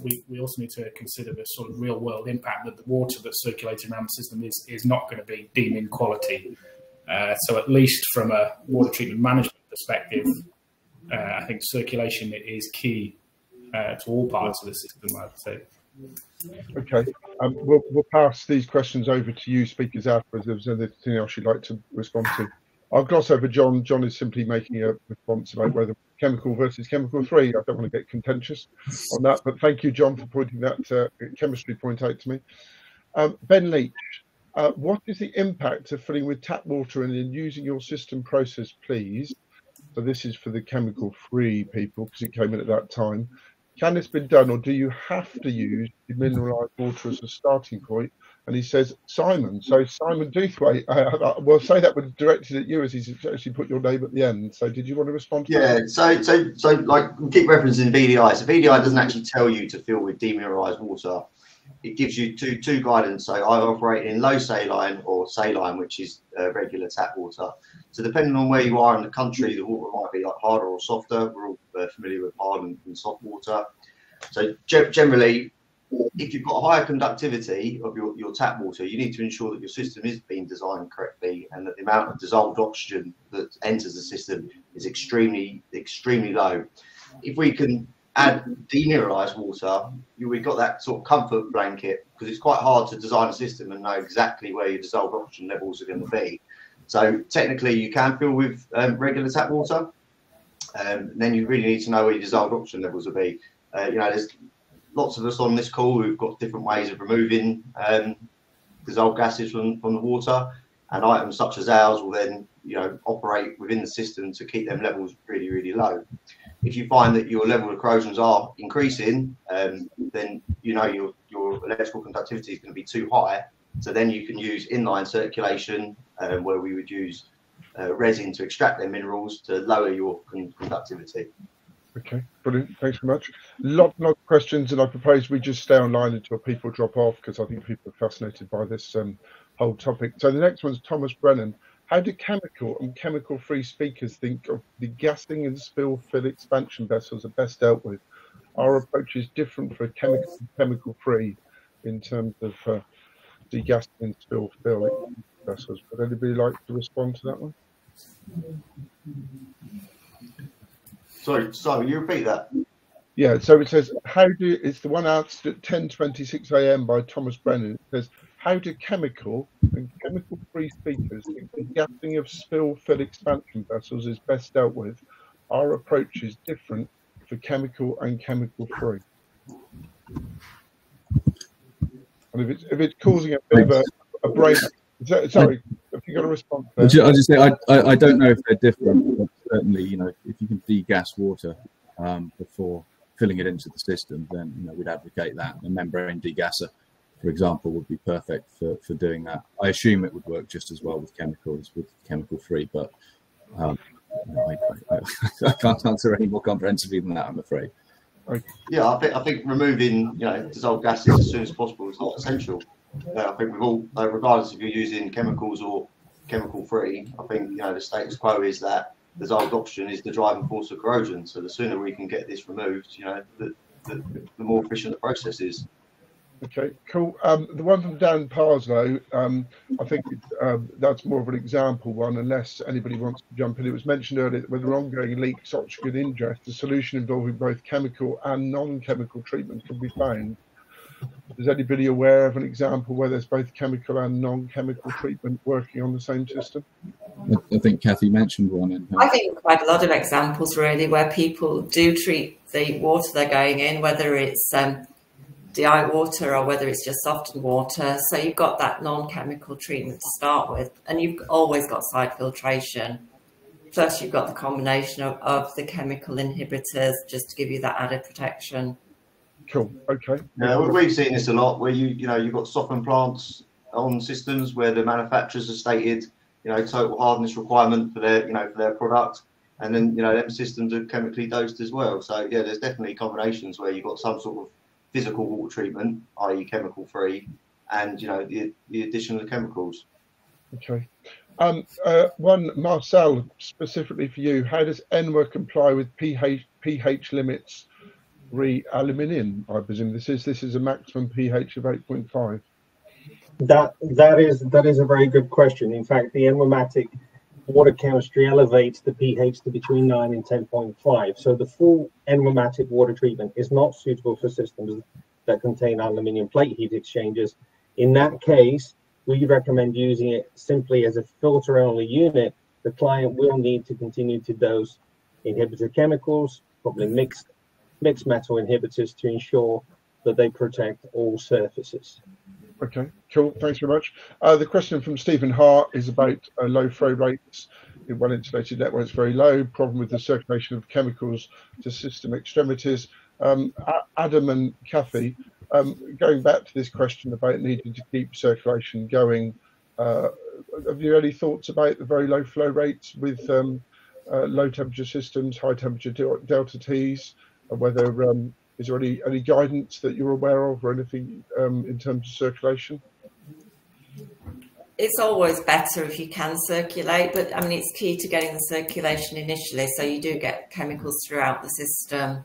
We also need to consider the sort of real world impact that the water that's circulating around the system is not going to be deeming quality. So at least from a water treatment management perspective, I think circulation is key to all parts of the system, I would say. Okay, we'll pass these questions over to you speakers afterwards. If there's anything else you'd like to respond to, I'll gloss over John. John is simply making a response about whether chemical versus chemical free. I don't want to get contentious on that, but thank you, John, for pointing that chemistry point out to me. Ben Leach, what is the impact of filling with tap water and then using your system process, please? So this is for the chemical free people because it came in at that time. Can this be done, or do you have to use demineralized water as a starting point? And he says, Simon. So Simon Douthwaite, well, say that was directed at you as he's actually put your name at the end. So did you want to respond to that? Yeah, so like we keep referencing VDI. So VDI doesn't actually tell you to fill with demineralized water. It gives you two guidance. So either operate in low saline or saline, which is regular tap water. So depending on where you are in the country, the water might be like harder or softer. We're all familiar with hard and soft water. So generally, if you've got a higher conductivity of your tap water, you need to ensure that your system is being designed correctly and that the amount of dissolved oxygen that enters the system is extremely low. If we can add demineralized water, we've got that sort of comfort blanket, because it's quite hard to design a system and know exactly where your dissolved oxygen levels are going to be. So technically you can fill with regular tap water, and then you really need to know where your dissolved oxygen levels will be. There's lots of us on this call who've got different ways of removing dissolved gases from the water, and items such as ours will then operate within the system to keep them levels really low. If you find that your level of corrosions are increasing, then your electrical conductivity is going to be too high. So then you can use inline circulation, where we would use resin to extract their minerals to lower your conductivity. Okay, brilliant. Thanks very much. Lot of questions, and I propose we just stay online until people drop off, because I think people are fascinated by this whole topic. So the next one's Thomas Brennan. How do chemical and chemical-free speakers think of the gassing and spill-fill expansion vessels are best dealt with? Our approach is different for chemical and chemical-free in terms of degassing and spill-fill vessels. Would anybody like to respond to that one? Sorry, will you repeat that? Yeah, so it says, it's the one answered at 10:26 a.m. by Thomas Brennan. It says, how do chemical and chemical-free speakers think the gassing of spill-fill expansion vessels is best dealt with? Our approach is different for chemical and chemical-free. And if it's causing a bit of a break, sorry, have you got a response there? I'll just say I don't know if they're different, but certainly if you can degas water before filling it into the system, then we'd advocate that. A membrane degasser, for example, would be perfect for doing that. I assume it would work just as well with chemical as with chemical free, but I can't answer any more comprehensively than that, I'm afraid. Yeah, I think removing dissolved gases as soon as possible is not essential. I think we've all, regardless if you're using chemicals or chemical free, I think the status quo is that dissolved oxygen is the driving force of corrosion. So the sooner we can get this removed, the more efficient the process is. Okay, cool. The one from Dan Parslow, I think that's more of an example one, unless anybody wants to jump in. It was mentioned earlier that with ongoing leaks, oxygen ingress, the solution involving both chemical and non-chemical treatment can be found. Is anybody aware of an example where there's both chemical and non-chemical treatment working on the same system? I think Kathy mentioned one in her. I think quite a lot of examples really where people do treat the water they're going in, whether it's DI water or whether it's just softened water. So you've got that non-chemical treatment to start with, and you've always got side filtration. Plus you've got the combination of the chemical inhibitors just to give you that added protection. Cool. Okay. Yeah, we've seen this a lot where you've got softened plants on systems where the manufacturers have stated total hardness requirement for their for their product, and then them systems are chemically dosed as well. So yeah, there's definitely combinations where you've got some sort of physical water treatment, i.e. chemical free, and the addition of chemicals. Okay. One, Marcel, specifically for you, how does ENWA comply with pH limits re aluminium? I presume this is a maximum pH of 8.5. That is a very good question. In fact, the ENWA-matic water chemistry elevates the pH to between 9 and 10.5. So the full ENWA-matic water treatment is not suitable for systems that contain aluminium plate heat exchangers. In that case, we recommend using it simply as a filter-only unit. The client will need to continue to dose inhibitor chemicals, probably mixed metal inhibitors, to ensure that they protect all surfaces. Okay, cool. Thanks very much. The question from Stephen Hart is about low flow rates in well-insulated networks, very low. Problem with the circulation of chemicals to system extremities. Adam and Kathy, going back to this question about needing to keep circulation going, have you any thoughts about the very low flow rates with low temperature systems, high temperature delta T's, whether is there any guidance that you're aware of or anything in terms of circulation? It's always better if you can circulate, but I mean, it's key to getting the circulation initially. So you do get chemicals throughout the system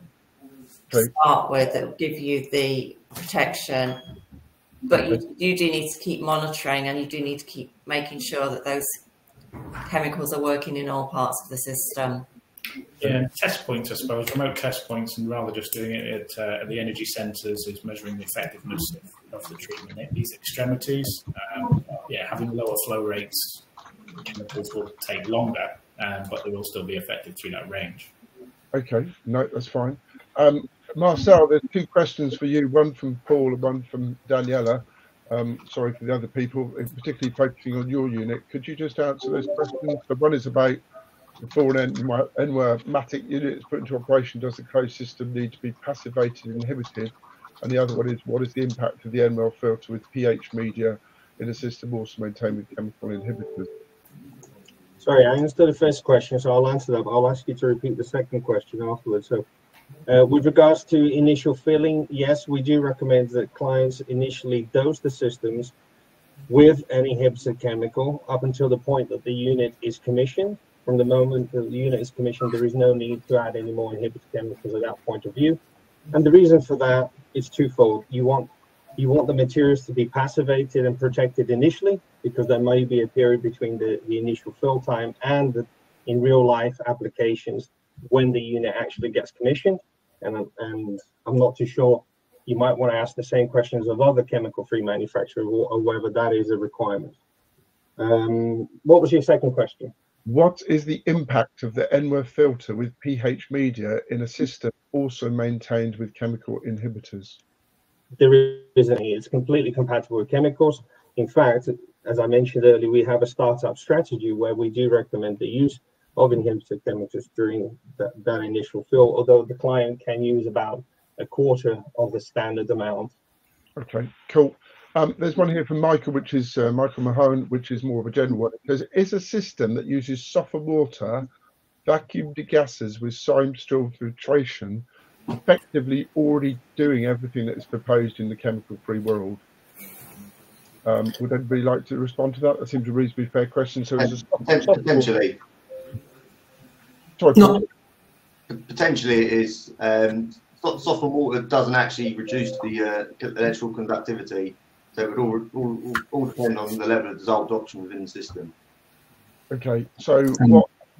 to start with that will give you the protection. But you do need to keep monitoring, and you do need to keep making sure that those chemicals are working in all parts of the system. Yeah, test points, I suppose, remote test points, and rather just doing it at the energy centres is measuring the effectiveness of the treatment at these extremities. Yeah, having lower flow rates, chemicals will take longer, but they will still be effective through that range. Okay, no, that's fine. Marcel, there's two questions for you, one from Paul and one from Daniela. Sorry for the other people, particularly focusing on your unit. Could you just answer those questions? So one is about before an ENWA-matic unit is put into operation, does the closed system need to be passivated and inhibited? And the other one is, what is the impact of the ENWA filter with pH media in a system also maintained with chemical inhibitors? Sorry, I understood the first question, so I'll answer that, but I'll ask you to repeat the second question afterwards. So with regards to initial filling, yes, we do recommend that clients initially dose the systems with an inhibitor chemical up until the point that the unit is commissioned. From the moment that the unit is commissioned, there is no need to add any more inhibitor chemicals at that point of view. And the reason for that is twofold. You want the materials to be passivated and protected initially, because there may be a period between the initial fill time and in real life applications when the unit actually gets commissioned. And I'm not too sure, you might want to ask the same questions of other chemical-free manufacturers or whether that is a requirement. What was your second question? What is the impact of the ENWA filter with pH media in a system also maintained with chemical inhibitors? There isn't any. It's completely compatible with chemicals. In fact, as I mentioned earlier, we have a startup strategy where we do recommend the use of inhibitor chemicals during that initial fill, although the client can use about a quarter of the standard amount. Okay, cool. There's one here from Michael, which is Michael Mahone, which is more of a general one. It says, is a system that uses softened water, vacuum degassers with Simestral filtration effectively already doing everything that is proposed in the chemical-free world? Would anybody like to respond to that? That seems a reasonably fair question. So potentially. Sorry, no. Potentially it is. Softened water doesn't actually reduce the electrical conductivity. So it would all depend on the level of dissolved oxygen within the system. Okay, so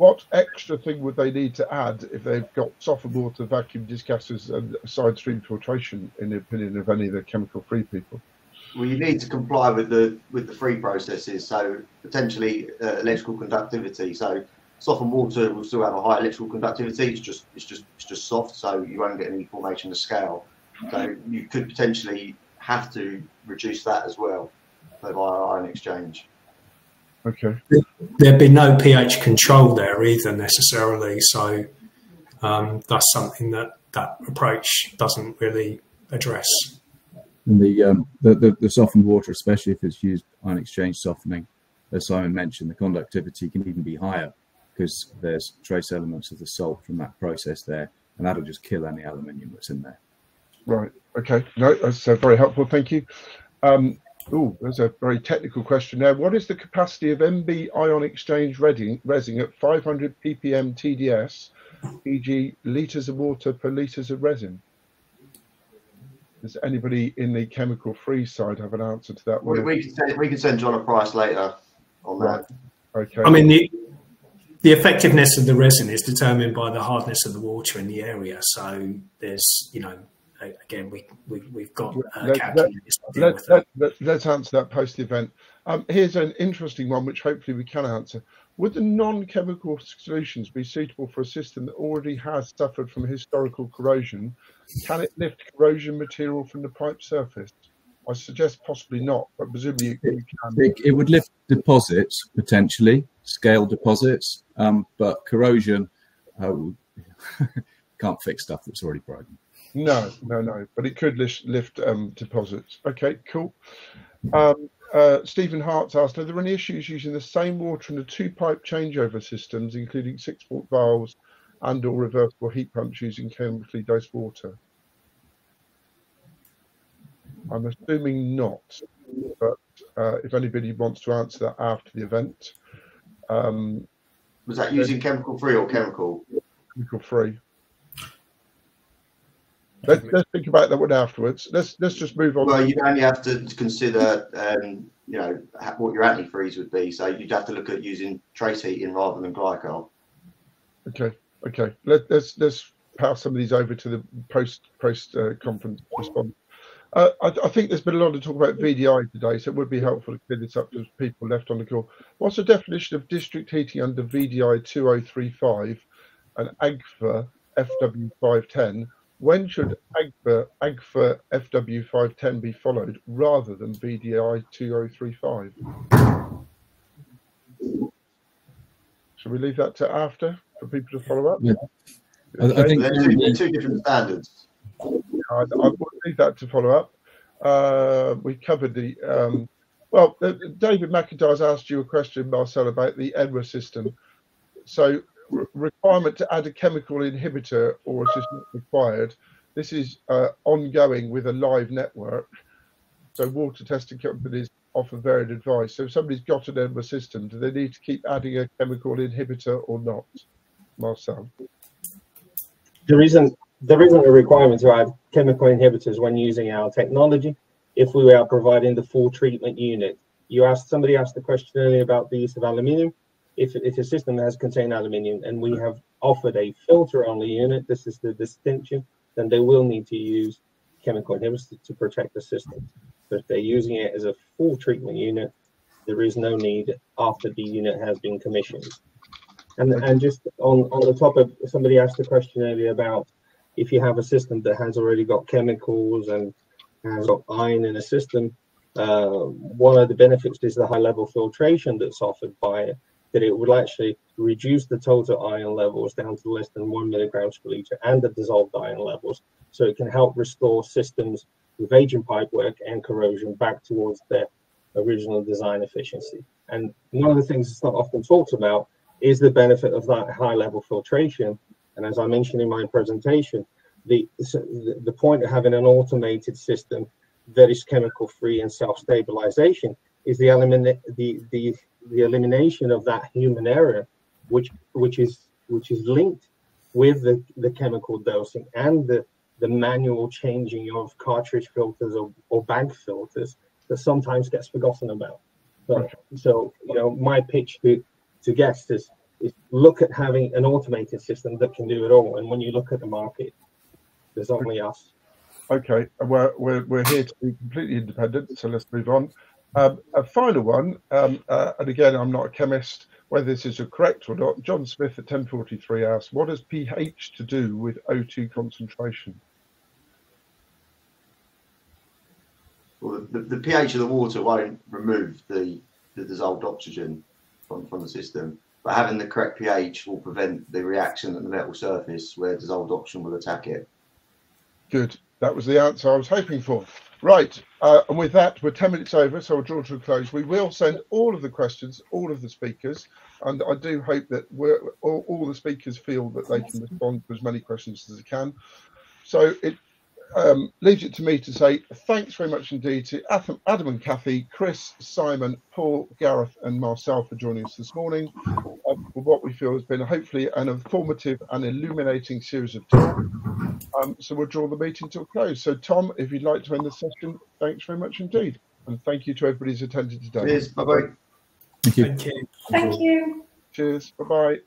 what extra thing would they need to add if they've got softened water, vacuum disgassers, and side stream filtration, in the opinion of any of the chemical-free people? Well, you need to comply with the free processes, so potentially electrical conductivity. So softened water will still have a high electrical conductivity. It's just soft, so you won't get any formation of scale. So you could potentially have to reduce that as well via ion exchange. Okay. There'd be no pH control there either necessarily, so that's something that approach doesn't really address. And the softened water, especially if it's used ion exchange softening, as Simon mentioned, the conductivity can even be higher because there's trace elements of the salt from that process there, and that'll just kill any aluminium that's in there. Right. Okay. No, that's very helpful. Thank you. Oh, there's a very technical question there. What is the capacity of MB ion exchange resin at 500 ppm TDS, e.g. litres of water per litres of resin? Does anybody in the chemical-free side have an answer to that? We can send John a price later on that. Okay. I mean, the effectiveness of the resin is determined by the hardness of the water in the area. So there's, you know, again, we've got calculators to deal with that. Let's answer that post the event. Here's an interesting one, which hopefully we can answer. Would the non-chemical solutions be suitable for a system that already has suffered from historical corrosion? Can it lift corrosion material from the pipe surface? I suggest possibly not, but presumably you can. It would lift deposits, potentially, scale deposits, but corrosion, can't fix stuff that's already broken. No, but it could lift deposits. Okay, cool. Stephen Hart's asked, are there any issues using the same water in the two pipe changeover systems, including 6-port valves and or reversible heat pumps using chemically dosed water? I'm assuming not, but if anybody wants to answer that after the event. Was that using chemical free or chemical? Chemical free. Let's think about that one afterwards. Let's just move on. Well, you only have to consider, you know, what your antifreeze would be. So you'd have to look at using trace heating rather than glycol. Okay. Let's pass some of these over to the post conference response. I think there's been a lot of talk about VDI today, so it would be helpful to clear this up to people left on the call. What's the definition of district heating under VDI 2035 and AGFA FW510? When should AGFA FW510 be followed rather than VDI 2035? Should we leave that to after for people to follow up? Yeah. I think they're two different standards. I will leave that to follow up. We covered the well, David McIntyre's asked you a question, Marcel, about the ENWA system. So requirement to add a chemical inhibitor, or it's just not required. This is ongoing with a live network. So water testing companies offer varied advice. So if somebody's got an ENWA system, do they need to keep adding a chemical inhibitor or not? Marcel? There isn't a requirement to add chemical inhibitors when using our technology if we are providing the full treatment unit. Somebody asked the question earlier about the use of aluminium. If a system has contained aluminium and we have offered a filter-only unit, this is the distinction, then they will need to use chemical inhibitors to protect the system. But if they're using it as a full treatment unit, there is no need after the unit has been commissioned. And just on the top of, somebody asked the question earlier about if you have a system that has already got chemicals and has got iron in a system, one of the benefits is the high-level filtration that's offered by it, that it would actually reduce the total iron levels down to less than 1 milligrams per liter and the dissolved iron levels. So it can help restore systems with aging pipework and corrosion back towards their original design efficiency. And one of the things that's not often talked about is the benefit of that high-level filtration. And as I mentioned in my presentation, the point of having an automated system that is chemical-free and self-stabilization is the elimination of that human error, which is linked with the chemical dosing and the manual changing of cartridge filters or bag filters that sometimes gets forgotten about. So you know, my pitch to guests is is look at having an automated system that can do it all. And when you look at the market, there's only us. Okay, we're here to be completely independent, so let's move on. A final one, and again, I'm not a chemist, whether this is correct or not. John Smith at 1043 asks, what does pH to do with O2 concentration? Well, the pH of the water won't remove the dissolved oxygen from the system, but having the correct pH will prevent the reaction at the metal surface where dissolved oxygen will attack it. Good. That was the answer I was hoping for. Right. And with that, we're 10 minutes over, so I'll draw to a close. We will send all of the questions, all of the speakers, and I do hope that all the speakers feel that they can respond to as many questions as they can. So it leaves it to me to say thanks very much indeed to Adam and Kathy, Chris, Simon, Paul, Gareth and Marcel for joining us this morning for what we feel has been hopefully an informative and illuminating series of talks. So we'll draw the meeting to a close. So Tom, if you'd like to end the session, thanks very much indeed. And thank you to everybody who's attended today. Cheers. Bye-bye. Thank you. Thank you. Thank you. Cheers. Bye-bye.